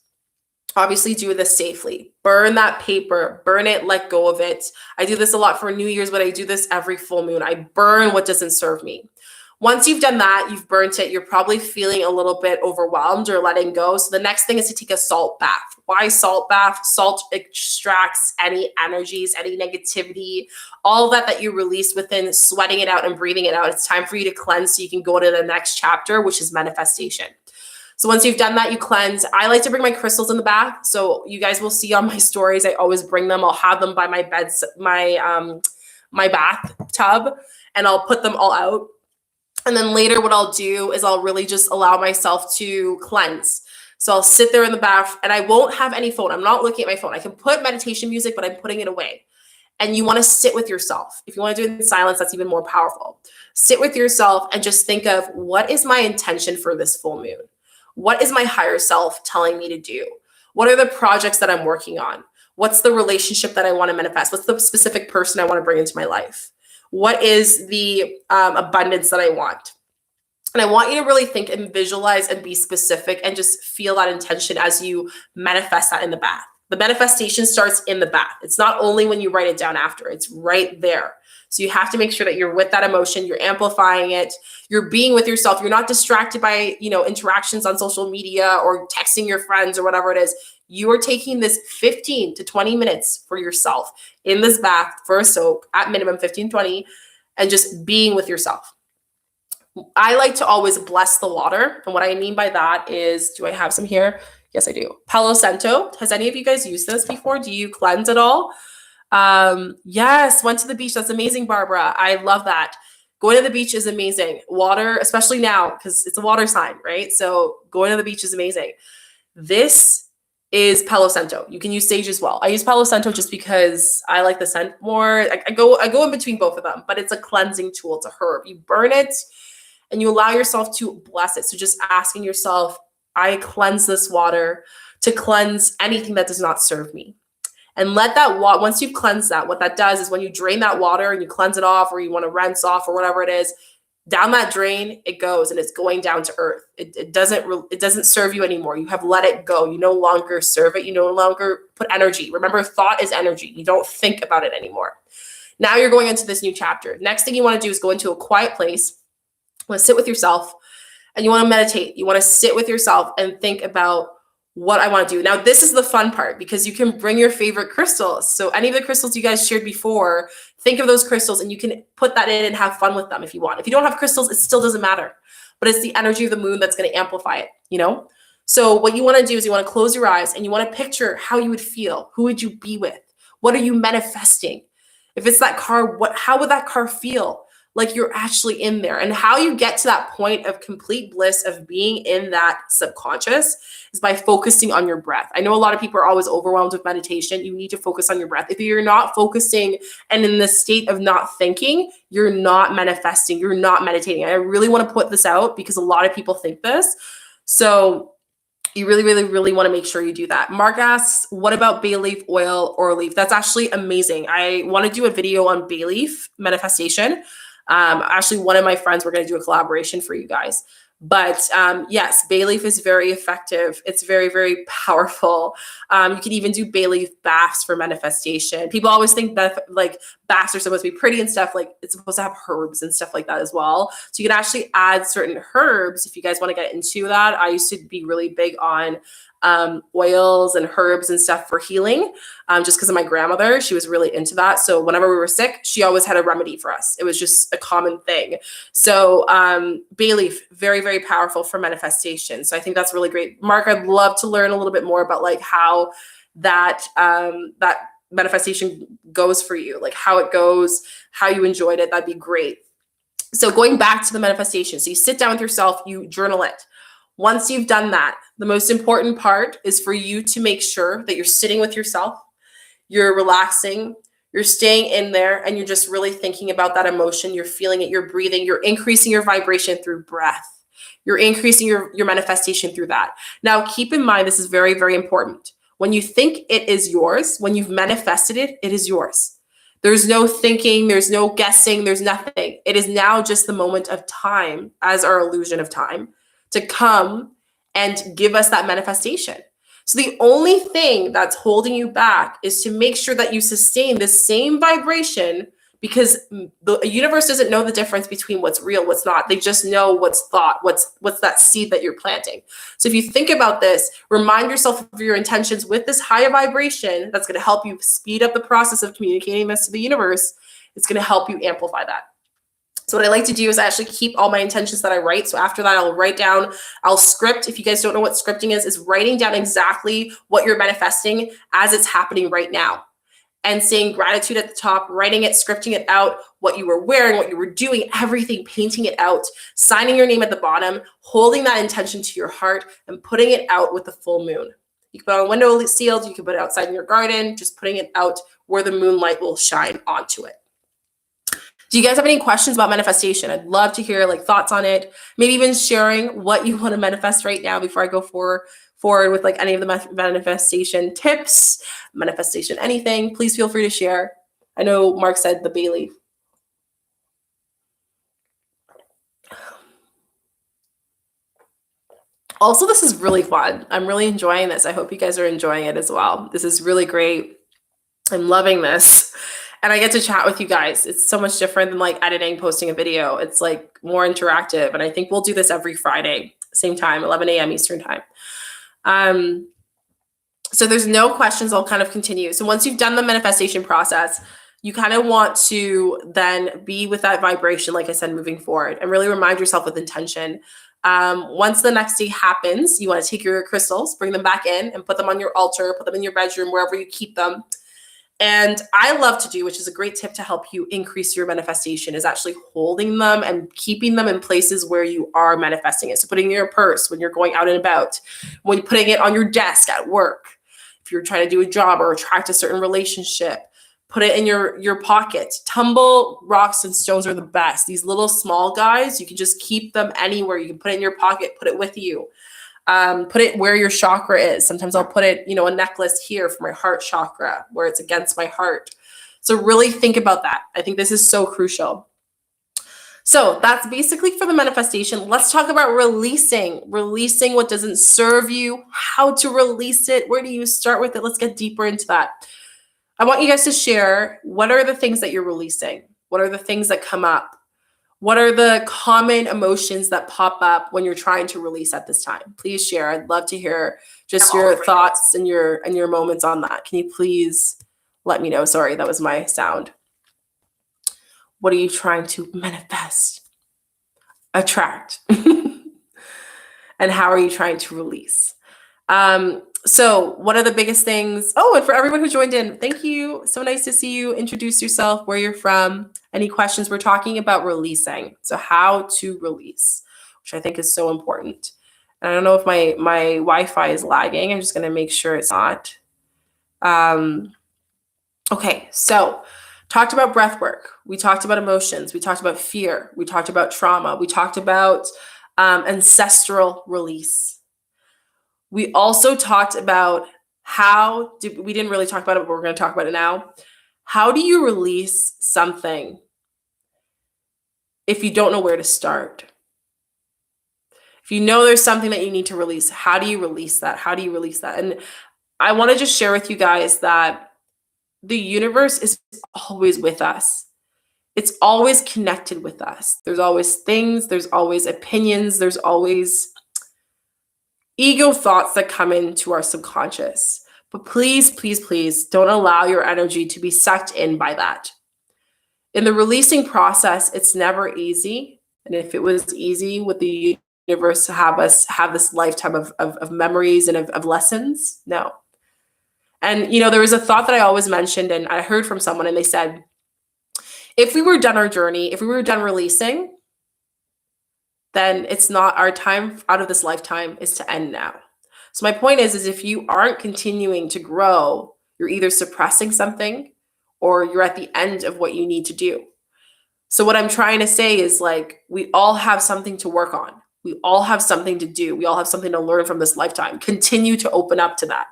Obviously do this safely. Burn that paper, burn it, let go of it. I do this a lot for New Year's, but I do this every full moon. I burn what doesn't serve me. Once you've done that, you've burnt it, you're probably feeling a little bit overwhelmed or letting go. So the next thing is to take a salt bath. Why salt bath? Salt extracts any energies, any negativity, all that you released within sweating it out and breathing it out. It's time for you to cleanse so you can go to the next chapter, which is manifestation. So once you've done that, you cleanse. I like to bring my crystals in the bath. So you guys will see on my stories, I always bring them. I'll have them by my bed, my bathtub, and I'll put them all out. And then later what I'll do is I'll really just allow myself to cleanse. So I'll sit there in the bath and I won't have any phone. I'm not looking at my phone. I can put meditation music, but I'm putting it away. And you want to sit with yourself. If you want to do it in silence, that's even more powerful. Sit with yourself and just think of, what is my intention for this full moon? What is my higher self telling me to do? What are the projects that I'm working on? What's the relationship that I want to manifest? What's the specific person I want to bring into my life? What is the abundance that I want? And I want you to really think and visualize and be specific and just feel that intention as you manifest that in the bath. The manifestation starts in the bath. It's not only when you write it down after, it's right there. So you have to make sure that you're with that emotion, you're amplifying it, you're being with yourself. You're not distracted by, interactions on social media or texting your friends or whatever it is. You are taking this 15 to 20 minutes for yourself in this bath for a soak, at minimum 15, 20, and just being with yourself. I like to always bless the water. And what I mean by that is, do I have some here? Yes, I do. Palo Santo. Has any of you guys used this before? Do you cleanse at all? Yes, went to the beach. That's amazing, Barbara. I love that. Going to the beach is amazing. Water, especially now, because it's a water sign, right? So going to the beach is amazing. This is Palo Santo. You can use sage as well. I use Palo Santo just because I like the scent more. I go in between both of them, but it's a cleansing tool. It's a herb. You burn it and you allow yourself to bless it. So just asking yourself, I cleanse this water to cleanse anything that does not serve me. And let that water, once you've cleansed that, what that does is when you drain that water and you cleanse it off, or you want to rinse off or whatever it is, down that drain it goes, and it's going down to earth. It doesn't serve you anymore. You have let it go. You no longer serve it. You no longer put energy. Remember, thought is energy. You don't think about it anymore. Now you're going into this new chapter. Next thing you want to do is go into a quiet place. You want to sit with yourself and you want to meditate. You want to sit with yourself and think about what I want to do. Now, this is the fun part because you can bring your favorite crystals. So any of the crystals you guys shared before, think of those crystals and you can put that in and have fun with them if you want. If you don't have crystals, it still doesn't matter. But it's the energy of the moon that's going to amplify it, So what you want to do is you want to close your eyes and you want to picture how you would feel. Who would you be with? What are you manifesting? If it's that car, how would that car feel? Like you're actually in there. And how you get to that point of complete bliss of being in that subconscious is by focusing on your breath. I know a lot of people are always overwhelmed with meditation. You need to focus on your breath. If you're not focusing and in the state of not thinking, you're not manifesting, you're not meditating. I really want to put this out because a lot of people think this. So you really, really, really want to make sure you do that. Mark asks, what about bay leaf oil or leaf? That's actually amazing. I want to do a video on bay leaf manifestation. Actually, one of my friends, we're going to do a collaboration for you guys. But yes, bay leaf is very effective. It's very, very powerful. You can even do bay leaf baths for manifestation. People always think that like baths are supposed to be pretty and stuff. Like it's supposed to have herbs and stuff like that as well. So you can actually add certain herbs if you guys want to get into that. I used to be really big on oils and herbs and stuff for healing, just because of my grandmother. She was really into that. So whenever we were sick, she always had a remedy for us. It was just a common thing. So bay leaf, very, very very powerful for manifestation. So I think that's really great. Mark, I'd love to learn a little bit more about like how that that manifestation goes for you, like how it goes, how you enjoyed it. That'd be great. So going back to the manifestation, so you sit down with yourself, you journal it. Once you've done that, the most important part is for you to make sure that you're sitting with yourself, you're relaxing, you're staying in there, and you're just really thinking about that emotion. You're feeling it, you're breathing, you're increasing your vibration through breath. You're increasing your manifestation through that. Now, keep in mind, this is very, very important. When you think it is yours, when you've manifested it, it is yours. There's no thinking, there's no guessing, there's nothing. It is now just the moment of time, as our illusion of time, to come and give us that manifestation. So the only thing that's holding you back is to make sure that you sustain the same vibration, because the universe doesn't know the difference between what's real, what's not. They just know what's thought, what's that seed that you're planting. So if you think about this, remind yourself of your intentions with this higher vibration that's going to help you speed up the process of communicating this to the universe. It's going to help you amplify that. So what I like to do is I actually keep all my intentions that I write. So after that, I'll write down, I'll script. If you guys don't know what scripting is writing down exactly what you're manifesting as it's happening right now. And saying gratitude at the top, writing it, scripting it out, what you were wearing, what you were doing, everything, painting it out, signing your name at the bottom, holding that intention to your heart, and putting it out with the full moon. You can put it on a window sealed, you can put it outside in your garden, just putting it out where the moonlight will shine onto it. Do you guys have any questions about manifestation? I'd love to hear like thoughts on it, maybe even sharing what you want to manifest right now before I go forward with like any of the manifestation tips, manifestation anything. Please feel free to share. I know Mark said the bay leaf. Also, this is really fun. I'm really enjoying this. I hope you guys are enjoying it as well. This is really great. I'm loving this. And I get to chat with you guys. It's so much different than like editing, posting a video. It's like more interactive. And I think we'll do this every Friday, same time, 11 a.m. Eastern time. So there's no questions. I'll kind of continue. So once you've done the manifestation process, you kind of want to then be with that vibration, like I said, moving forward, and really remind yourself with intention. Once the next day happens, you want to take your crystals, bring them back in and put them on your altar, put them in your bedroom, wherever you keep them. And I love to do, which is a great tip to help you increase your manifestation, is actually holding them and keeping them in places where you are manifesting it. So putting it in your purse when you're going out and about, when you're putting it on your desk at work, if you're trying to do a job or attract a certain relationship, put it in your pocket. Tumble rocks and stones are the best. These little small guys, you can just keep them anywhere. You can put it in your pocket, put it with you. Put it where your chakra is. Sometimes I'll put it, a necklace here for my heart chakra, where it's against my heart. So really think about that. I think this is so crucial. So that's basically for the manifestation. Let's talk about releasing what doesn't serve you, how to release it. Where do you start with it? Let's get deeper into that. I want you guys to share, what are the things that you're releasing? What are the things that come up? What are the common emotions that pop up when you're trying to release at this time? Please share. I'd love to hear just your thoughts and your moments on that. Can you please let me know? Sorry, that was my sound. What are you trying to manifest, attract? And how are you trying to release? So what are the biggest things? Oh, and for everyone who joined in, thank you. So nice to see you. Introduce yourself, where you're from. Any questions? We're talking about releasing. So how to release, which I think is so important. And I don't know if my Wi-Fi is lagging. I'm just going to make sure it's not. Okay, so talked about breath work. We talked about emotions. We talked about fear. We talked about trauma. We talked about ancestral release. We also talked about we didn't really talk about it, but we're going to talk about it now. How do you release something if you don't know where to start? If you know there's something that you need to release, how do you release that? How do you release that? And I want to just share with you guys that the universe is always with us. It's always connected with us. There's always things, there's always opinions, there's always ego thoughts that come into our subconscious. But please, please, please don't allow your energy to be sucked in by that. In the releasing process, it's never easy. And if it was easy, would the universe to have us have this lifetime of memories and of lessons? No. And, there was a thought that I always mentioned, and I heard from someone, and they said, if we were done our journey, if we were done releasing, then it's not our time out of this lifetime is to end now. So my point is if you aren't continuing to grow, you're either suppressing something or you're at the end of what you need to do. So what I'm trying to say is we all have something to work on. We all have something to do. We all have something to learn from this lifetime. Continue to open up to that.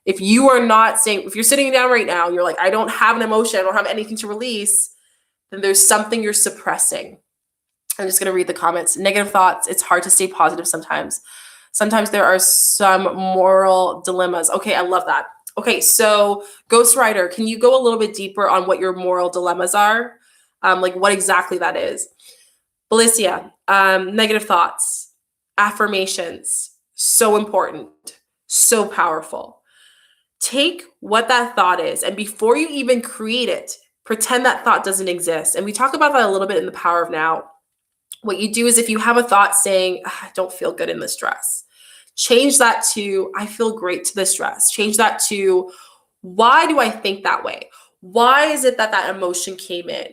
If you are not saying, if you're sitting down right now and you're like, I don't have an emotion, I don't have anything to release, then there's something you're suppressing. I'm just going to read the comments. Negative thoughts. It's hard to stay positive sometimes. Sometimes there are some moral dilemmas. Okay, I love that. Okay, so Ghostwriter, can you go a little bit deeper on what your moral dilemmas are? What exactly that is? Felicia, negative thoughts, affirmations, so important, so powerful. Take what that thought is, and before you even create it, pretend that thought doesn't exist. And we talk about that a little bit in The Power of Now. What you do is if you have a thought saying, I don't feel good in this dress, change that to, I feel great to this dress. Change that to, why do I think that way? Why is it that that emotion came in?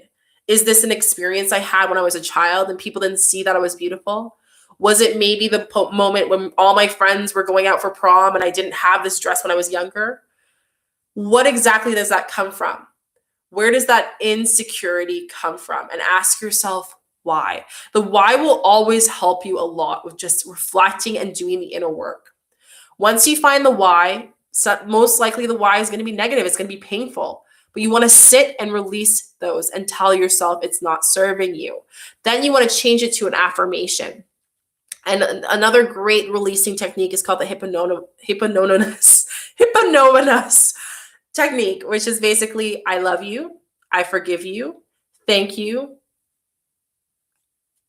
Is this an experience I had when I was a child and people didn't see that I was beautiful? Was it maybe the moment when all my friends were going out for prom and I didn't have this dress when I was younger? What exactly does that come from? Where does that insecurity come from? And ask yourself, why? The why will always help you a lot with just reflecting and doing the inner work. Once you find the why, most likely the why is going to be negative. It's going to be painful. But you want to sit and release those and tell yourself it's not serving you. Then you want to change it to an affirmation. And another great releasing technique is called the hipponominus technique, which is basically, I love you, I forgive you, thank you,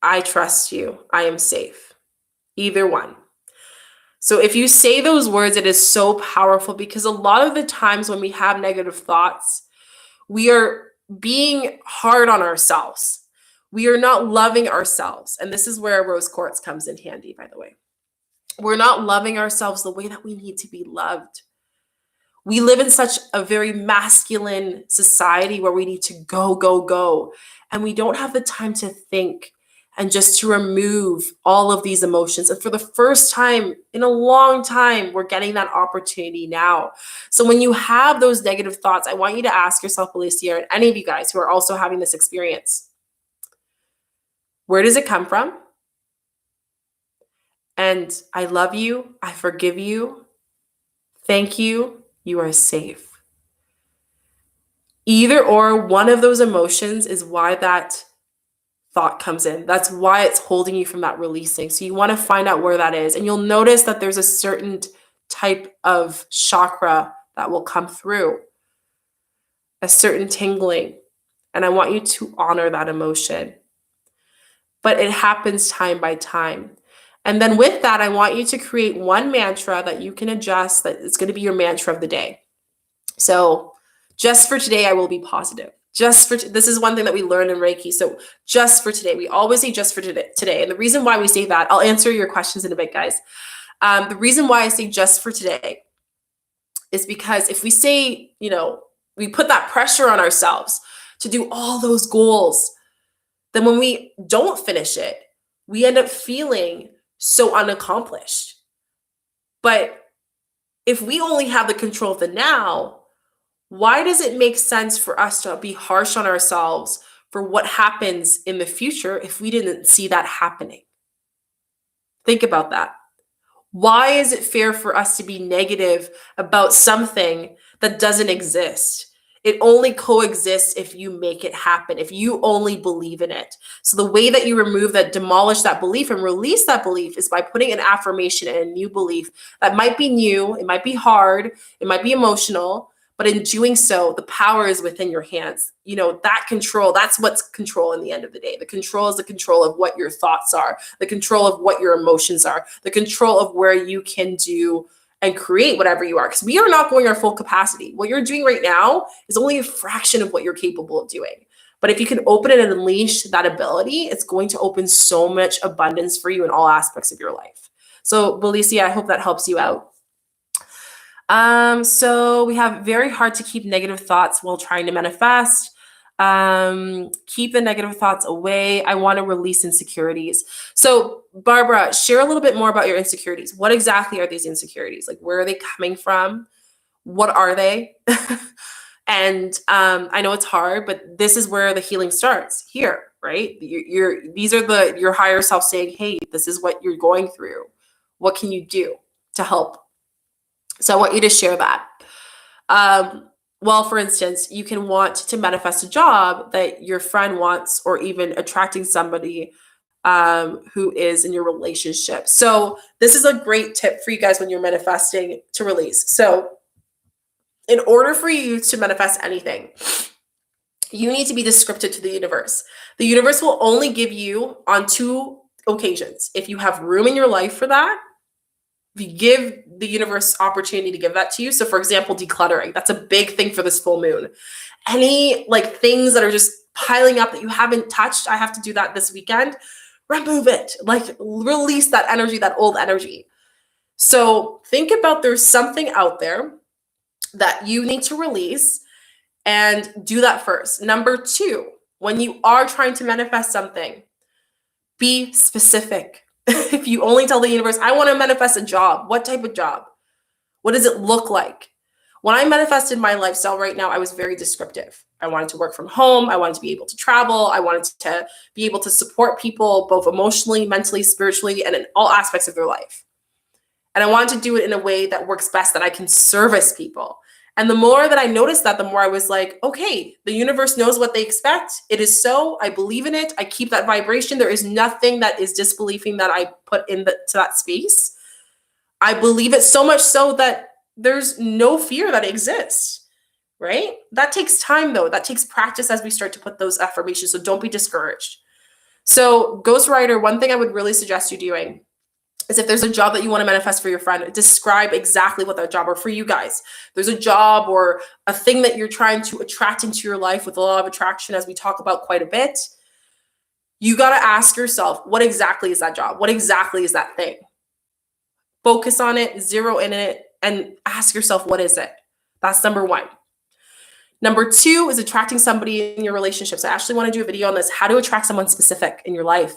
I trust you, I am safe. Either one. So if you say those words, it is so powerful because a lot of the times when we have negative thoughts, we are being hard on ourselves. We are not loving ourselves. And this is where rose quartz comes in handy, by the way. We're not loving ourselves the way that we need to be loved. We live in such a very masculine society where we need to go, go, go. And we don't have the time to think and just to remove all of these emotions. And for the first time in a long time, we're getting that opportunity now. So when you have those negative thoughts, I want you to ask yourself, Alicia, and any of you guys who are also having this experience, where does it come from? And I love you, I forgive you, thank you, you are safe. Either or one of those emotions is why that thought comes in. That's why it's holding you from that releasing. So you want to find out where that is. And you'll notice that there's a certain type of chakra that will come through, a certain tingling. And I want you to honor that emotion. But it happens time by time. And then with that, I want you to create one mantra that you can adjust, that it's going to be your mantra of the day. So just for today, I will be positive. This is one thing that we learned in Reiki. So just for today, we always say just for today. And the reason why we say that, I'll answer your questions in a bit, guys. The reason why I say just for today is because if we say, we put that pressure on ourselves to do all those goals, then when we don't finish it, we end up feeling so unaccomplished. But if we only have the control of the now, why does it make sense for us to be harsh on ourselves for what happens in the future if we didn't see that happening? Think about that. Why is it fair for us to be negative about something that doesn't exist? It only coexists if you make it happen, if you only believe in it. So the way that you demolish that belief and release that belief is by putting an affirmation and a new belief that might be new, it might be hard, it might be emotional, but in doing so, the power is within your hands. That control, that's what's control in the end of the day. The control is the control of what your thoughts are, the control of what your emotions are, the control of where you can do and create whatever you are. Because we are not going our full capacity. What you're doing right now is only a fraction of what you're capable of doing. But if you can open it and unleash that ability, it's going to open so much abundance for you in all aspects of your life. So, Belicia, I hope that helps you out. So we have very hard to keep negative thoughts while trying to manifest. Keep the negative thoughts away. I want to release insecurities. So Barbara, share a little bit more about your insecurities. What exactly are these insecurities? Like, where are they coming from? What are they? And I know it's hard, but this is where the healing starts here, right? These are your higher self saying, hey, this is what you're going through. What can you do to help? So I want you to share that. Well, for instance, you can want to manifest a job that your friend wants, or even attracting somebody who is in your relationship. So this is a great tip for you guys when you're manifesting to release. So in order for you to manifest anything, you need to be descriptive to the universe. The universe will only give you on 2 occasions. If you have room in your life for that, if you give the universe opportunity to give that to you. So for example, decluttering, that's a big thing for this full moon. Any like things that are just piling up that you haven't touched, I have to do that this weekend. Remove it, like release that energy, that old energy. So think about there's something out there that you need to release, and do that first. Number 2, when you are trying to manifest something, be specific. If you only tell the universe, I want to manifest a job, what type of job? What does it look like? When I manifested my lifestyle right now, I was very descriptive. I wanted to work from home. I wanted to be able to travel. I wanted to be able to support people, both emotionally, mentally, spiritually, and in all aspects of their life. And I wanted to do it in a way that works best, that I can service people. And the more that I noticed that, the more I was like, okay, the universe knows what they expect. It is so. I believe in it. I keep that vibration. There is nothing that is disbelieving that I put into that space. I believe it so much so that there's no fear that exists, right? That takes time, though. That takes practice as we start to put those affirmations. So don't be discouraged. So ghostwriter, one thing I would really suggest you doing is, if there's a job that you want to manifest for your friend, describe exactly what that job, or for you guys, there's a job or a thing that you're trying to attract into your life with a lot of attraction, as we talk about quite a bit. You got to ask yourself, what exactly is that job? What exactly is that thing? Focus on it, zero in it, and ask yourself, what is it? That's number 1. Number 2 is attracting somebody in your relationships. I actually want to do a video on this, how to attract someone specific in your life.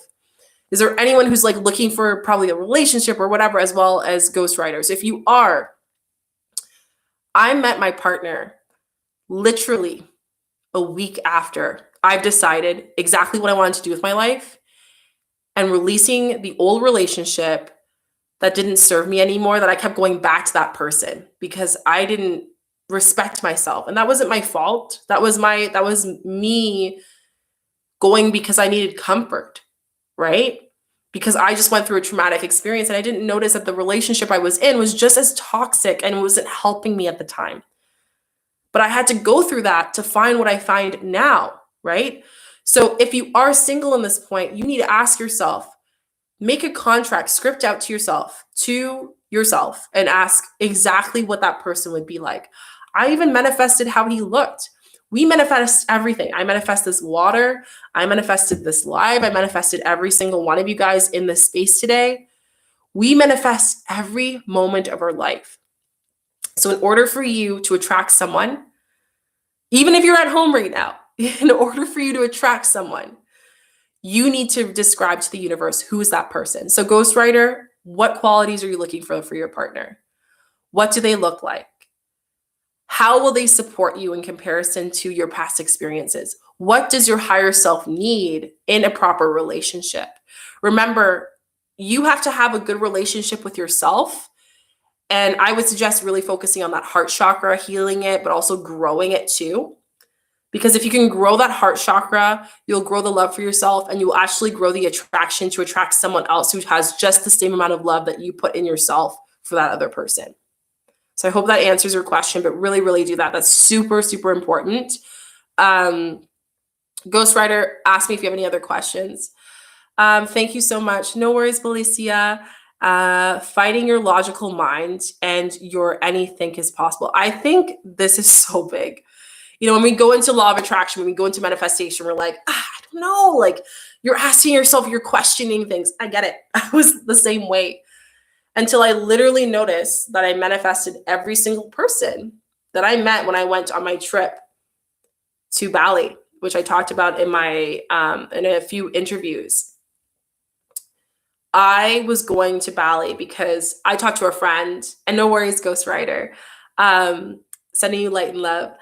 Is there anyone who's like looking for probably a relationship or whatever, as well as ghostwriters? If you are, I met my partner literally a week after I've decided exactly what I wanted to do with my life, and releasing the old relationship that didn't serve me anymore, that I kept going back to that person because I didn't respect myself. And that wasn't my fault. That was me going because I needed comfort, right? Because I just went through a traumatic experience, and I didn't notice that the relationship I was in was just as toxic and wasn't helping me at the time. But I had to go through that to find what I find now, right? So if you are single in this point, you need to ask yourself, make a contract, script out to yourself, and ask exactly what that person would be like. I even manifested how he looked. We manifest everything. I manifest this water. I manifested this live. I manifested every single one of you guys in this space today. We manifest every moment of our life. So in order for you to attract someone, even if you're at home right now, in order for you to attract someone, you need to describe to the universe, who is that person? So ghostwriter, what qualities are you looking for your partner? What do they look like? How will they support you in comparison to your past experiences? What does your higher self need in a proper relationship? Remember, you have to have a good relationship with yourself. And I would suggest really focusing on that heart chakra, healing it, but also growing it too. Because if you can grow that heart chakra, you'll grow the love for yourself, and you'll actually grow the attraction to attract someone else who has just the same amount of love that you put in yourself for that other person. So I hope that answers your question, but really, really do that. That's super, super important. Ghostwriter, ask me if you have any other questions. Thank you so much. No worries, Belicia. Fighting your logical mind and your anything is possible. I think this is so big. You know, when we go into law of attraction, when we go into manifestation, we're like, I don't know, like you're asking yourself, you're questioning things. I get it. I was the same way until I literally noticed that I manifested every single person that I met when I went on my trip to Bali, which I talked about in my in a few interviews. I was going to Bali because I talked to a friend, and no worries, ghostwriter, sending you light and love.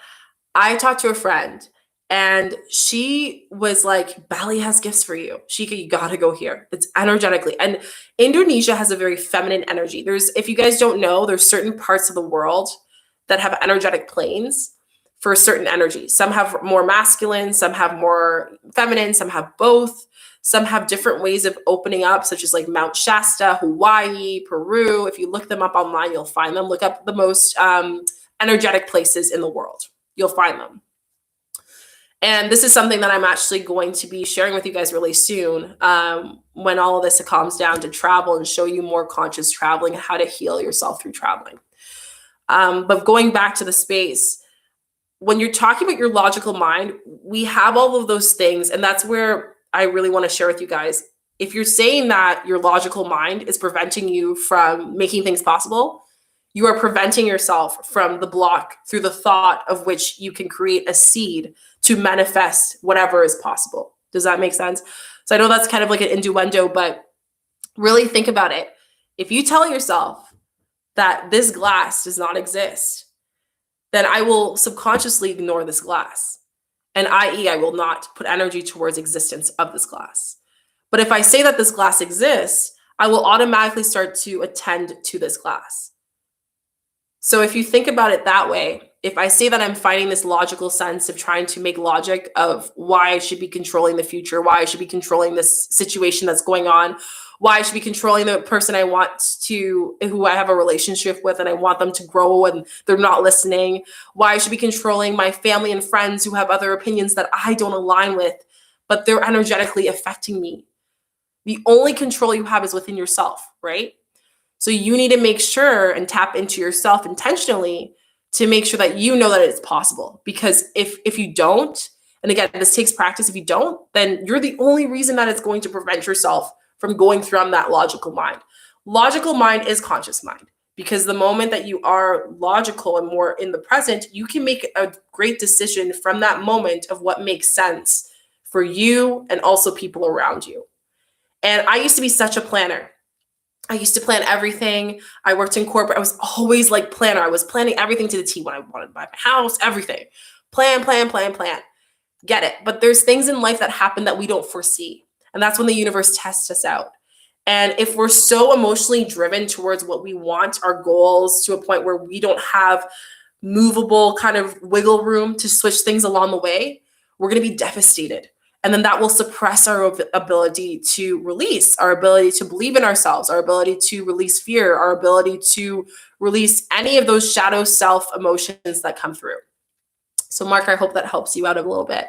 I talked to a friend and she was like, Bali has gifts for you. Shika, you gotta go here. It's energetically. And Indonesia has a very feminine energy. If you guys don't know, there's certain parts of the world that have energetic planes for certain energies. Some have more masculine, some have more feminine, some have both. Some have different ways of opening up, such as like Mount Shasta, Hawaii, Peru. If you look them up online, you'll find them. Look up the most energetic places in the world. You'll find them. And this is something that I'm actually going to be sharing with you guys really soon when all of this calms down, to travel and show you more conscious traveling and how to heal yourself through traveling. But going back to the space, when you're talking about your logical mind, we have all of those things. And that's where I really want to share with you guys. If you're saying that your logical mind is preventing you from making things possible, you are preventing yourself from the block through the thought of which you can create a seed to manifest whatever is possible. Does that make sense? So I know that's kind of like an innuendo, but really think about it. If you tell yourself that this glass does not exist, then I will subconsciously ignore this glass. And i.e., I will not put energy towards existence of this glass. But if I say that this glass exists, I will automatically start to attend to this glass. So if you think about it that way, if I say that I'm finding this logical sense of trying to make logic of why I should be controlling the future, why I should be controlling this situation that's going on, why I should be controlling the person I want to, who I have a relationship with and I want them to grow and they're not listening, why I should be controlling my family and friends who have other opinions that I don't align with, but they're energetically affecting me. The only control you have is within yourself, right? So you need to make sure and tap into yourself intentionally to make sure that you know that it's possible. Because if you don't, and again, this takes practice, if you don't, then you're the only reason that it's going to prevent yourself from going from that logical mind. Logical mind is conscious mind, because the moment that you are logical and more in the present, you can make a great decision from that moment of what makes sense for you and also people around you. And I used to be such a planner. I used to plan everything. I worked in corporate. I was always like planner. I was planning everything to the T when I wanted to buy my house, everything. Plan. Get it. But there's things in life that happen that we don't foresee. And that's when the universe tests us out. And if we're so emotionally driven towards what we want, our goals, to a point where we don't have movable kind of wiggle room to switch things along the way, we're going to be devastated. And then that will suppress our ability to release, our ability to believe in ourselves, our ability to release fear, our ability to release any of those shadow self emotions that come through. So Mark, I hope that helps you out a little bit.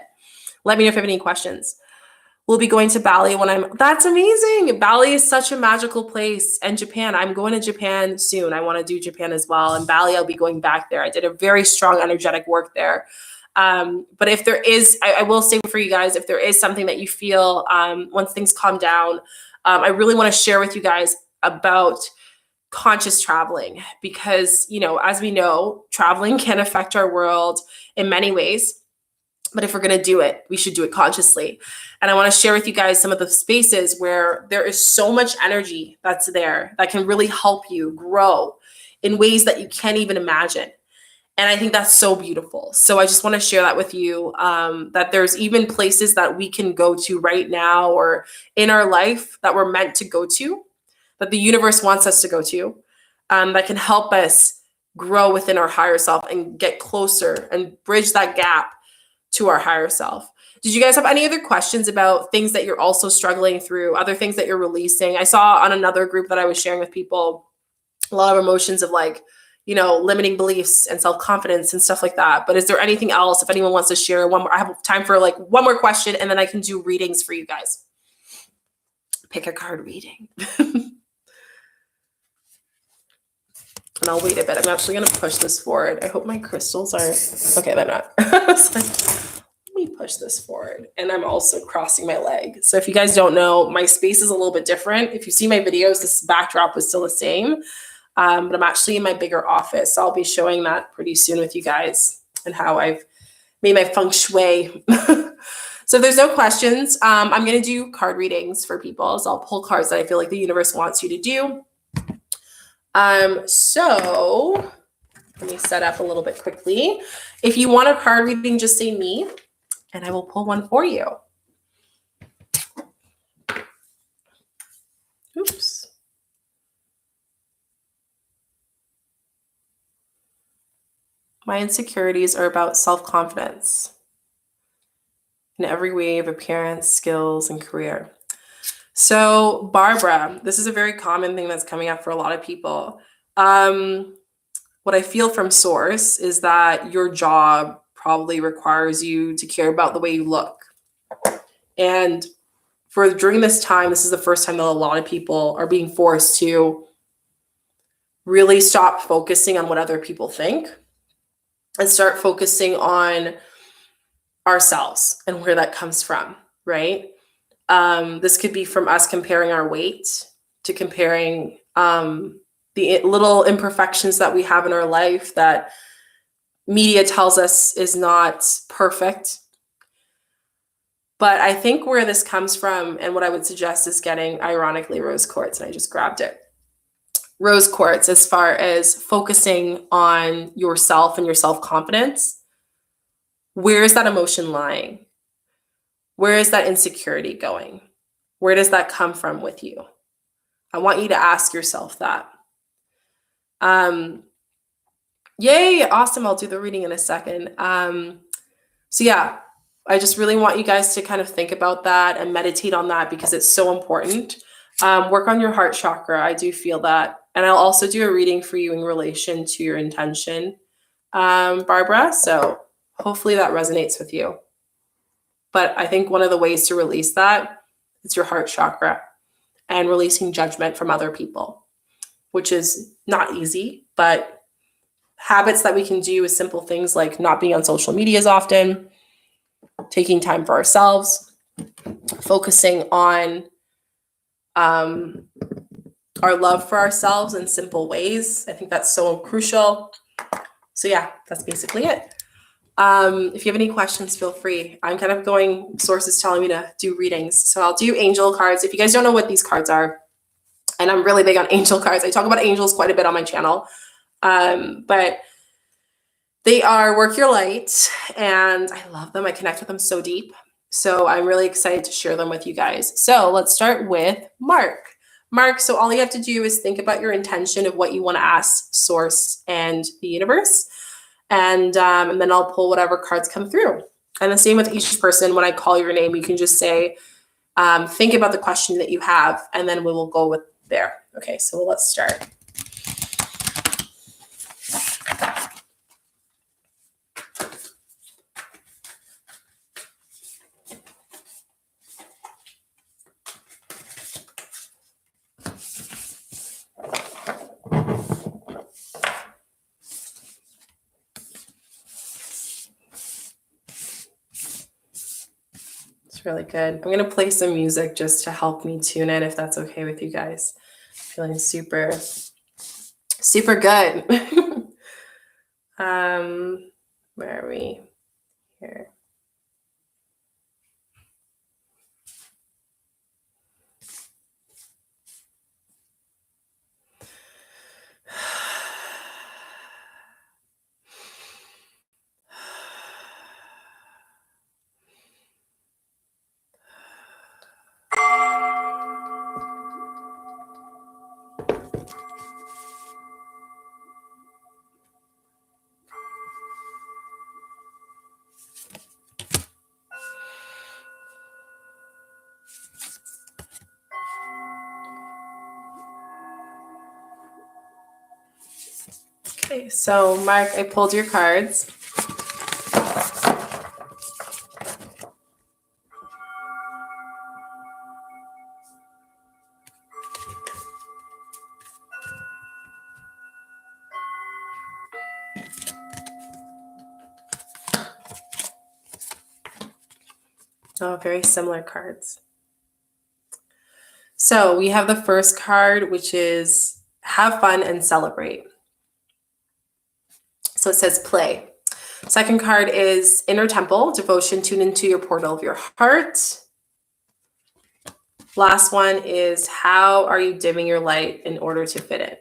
Let me know if you have any questions. We'll be going to Bali that's amazing. Bali is such a magical place. And Japan, I'm going to Japan soon. I want to do Japan as well. And Bali, I'll be going back there. I did a very strong energetic work there. But if there is, I will say for you guys, if there is something that you feel once things calm down, I really want to share with you guys about conscious traveling, because, you know, as we know, traveling can affect our world in many ways. But if we're going to do it, we should do it consciously. And I want to share with you guys some of the spaces where there is so much energy that's there that can really help you grow in ways that you can't even imagine. And I think that's so beautiful. So I just want to share that with you, that there's even places that we can go to right now or in our life that we're meant to go to, that the universe wants us to go to, that can help us grow within our higher self and get closer and bridge that gap to our higher self. Did you guys have any other questions about things that you're also struggling through, other things that you're releasing? I saw on another group that I was sharing with people a lot of emotions of like, you know, limiting beliefs and self-confidence and stuff like that. But is there anything else, if anyone wants to share one more? I have time for like one more question and then I can do readings for you guys. Pick a card reading. and I'll wait a bit. I'm actually going to push this forward. I hope my crystals are, okay, they're not. It's like, let me push this forward. And I'm also crossing my leg. So if you guys don't know, my space is a little bit different. If you see my videos, this backdrop was still the same. But I'm actually in my bigger office. So I'll be showing that pretty soon with you guys and how I've made my feng shui. So if there's no questions, I'm going to do card readings for people. So I'll pull cards that I feel like the universe wants you to do. So let me set up a little bit quickly. If you want a card reading, just say me, and I will pull one for you. Oops. My insecurities are about self-confidence in every way of appearance, skills, and career. So Barbara, this is a very common thing that's coming up for a lot of people. What I feel from source is that your job probably requires you to care about the way you look. And during this time, this is the first time that a lot of people are being forced to really stop focusing on what other people think and start focusing on ourselves and where that comes from, right? This could be from us comparing our weight to comparing the little imperfections that we have in our life that media tells us is not perfect. But I think where this comes from, and what I would suggest, is getting, ironically, rose quartz, and I just grabbed it. Rose quartz, as far as focusing on yourself and your self-confidence. Where is that emotion lying? Where is that insecurity going? Where does that come from with you? I want you to ask yourself that. Yay, awesome. I'll do the reading in a second. So yeah, I just really want you guys to kind of think about that and meditate on that because it's so important. Work on your heart chakra. I do feel that. And I'll also do a reading for you in relation to your intention, Barbara. So hopefully that resonates with you. But I think one of the ways to release that is your heart chakra and releasing judgment from other people, which is not easy, but habits that we can do with simple things like not being on social media as often, taking time for ourselves, focusing on our love for ourselves in simple ways. I think that's so crucial. So yeah, that's basically it. If you have any questions, feel free. I'm kind of going, sources telling me to do readings. So I'll do angel cards. If you guys don't know what these cards are, and I'm really big on angel cards. I talk about angels quite a bit on my channel. But they are Work Your Light, and I love them. I connect with them so deep. So I'm really excited to share them with you guys. So let's start with Mark. Mark, so all you have to do is think about your intention of what you want to ask Source and the universe. And then I'll pull whatever cards come through. And the same with each person. When I call your name, you can just say, think about the question that you have, and then we will go with there. Okay, so let's start. Really good. I'm going to play some music just to help me tune in, if that's okay with you guys. Feeling super, super good. Where are we? Here. Okay, so Mark, I pulled your cards. Oh, very similar cards. So we have the first card, which is have fun and celebrate. So it says play. Second card is inner temple, devotion, tune into your portal of your heart. Last one is how are you dimming your light in order to fit in?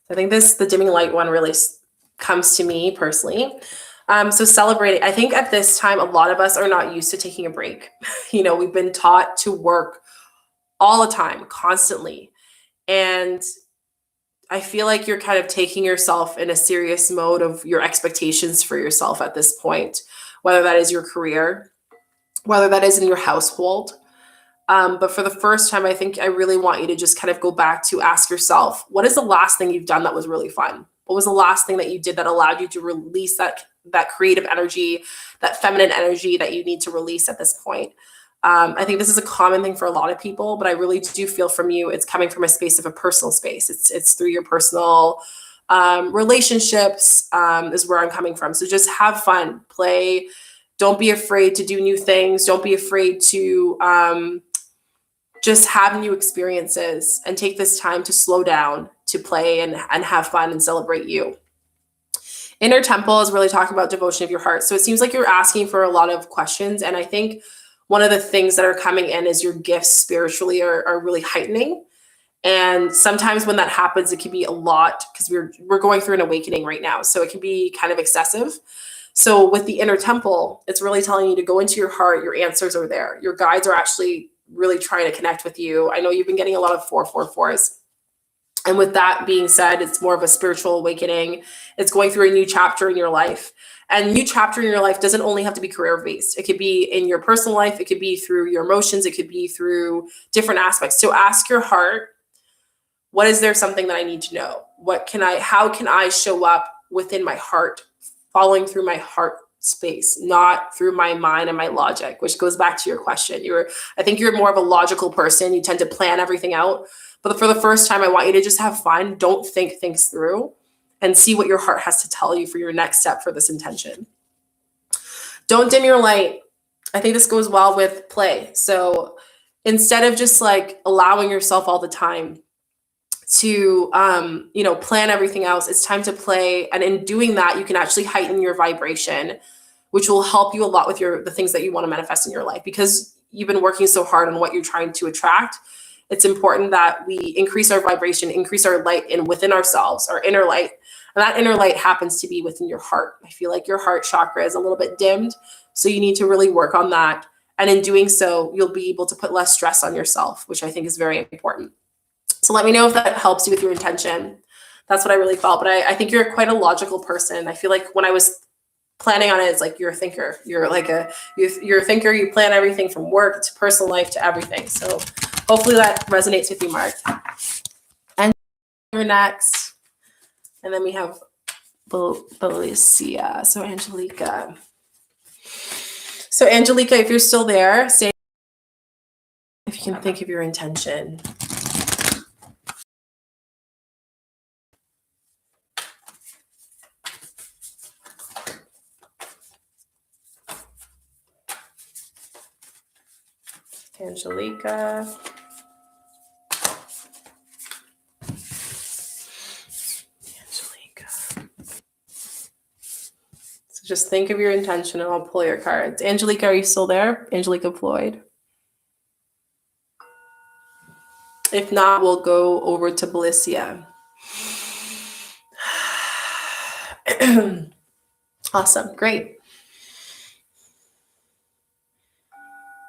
I think the dimming light one really comes to me personally. So celebrating, I think at this time, a lot of us are not used to taking a break. We've been taught to work all the time, constantly. And I feel like you're kind of taking yourself in a serious mode of your expectations for yourself at this point, whether that is your career, whether that is in your household. But for the first time, I think I really want you to just kind of go back to ask yourself, what is the last thing you've done that was really fun? What was the last thing that you did that allowed you to release that creative energy, that feminine energy that you need to release at this point? I think this is a common thing for a lot of people, but I really do feel from you, it's coming from a space of a personal space. It's through your personal relationships is where I'm coming from. So just have fun, play. Don't be afraid to do new things. Don't be afraid to just have new experiences and take this time to slow down, to play and have fun and celebrate you. Inner temple is really talking about devotion of your heart. So it seems like you're asking for a lot of questions. And I think one of the things that are coming in is your gifts spiritually are really heightening. And sometimes when that happens, it can be a lot because we're going through an awakening right now. So it can be kind of excessive. So with the inner temple, it's really telling you to go into your heart. Your answers are there. Your guides are actually really trying to connect with you. I know you've been getting a lot of 444s. And with that being said, it's more of a spiritual awakening. It's going through a new chapter in your life. And new chapter in your life doesn't only have to be career-based. It could be in your personal life. It could be through your emotions. It could be through different aspects. So ask your heart, what is there something that I need to know? How can I show up within my heart, following through my heart space, not through my mind and my logic, which goes back to your question. I think you're more of a logical person. You tend to plan everything out. But for the first time, I want you to just have fun. Don't think things through and see what your heart has to tell you for your next step for this intention. Don't dim your light. I think this goes well with play. So instead of just like allowing yourself all the time to plan everything else, it's time to play. And in doing that, you can actually heighten your vibration, which will help you a lot with the things that you want to manifest in your life. Because you've been working so hard on what you're trying to attract, it's important that we increase our vibration, increase our light within ourselves, our inner light. And that inner light happens to be within your heart. I feel like your heart chakra is a little bit dimmed. So you need to really work on that. And in doing so, you'll be able to put less stress on yourself, which I think is very important. So let me know if that helps you with your intention. That's what I really felt. But I think you're quite a logical person. I feel like when I was planning on it, it's like you're a thinker. You're a thinker. You plan everything from work to personal life to everything. So hopefully that resonates with you, Mark. And you're next. And then we have Felicia. So Angelica. So Angelica, if you're still there, say if you can think of your intention. Angelica. So just think of your intention and I'll pull your cards. Angelica, are you still there? Angelica Floyd. If not, we'll go over to Belicia. Awesome. Great.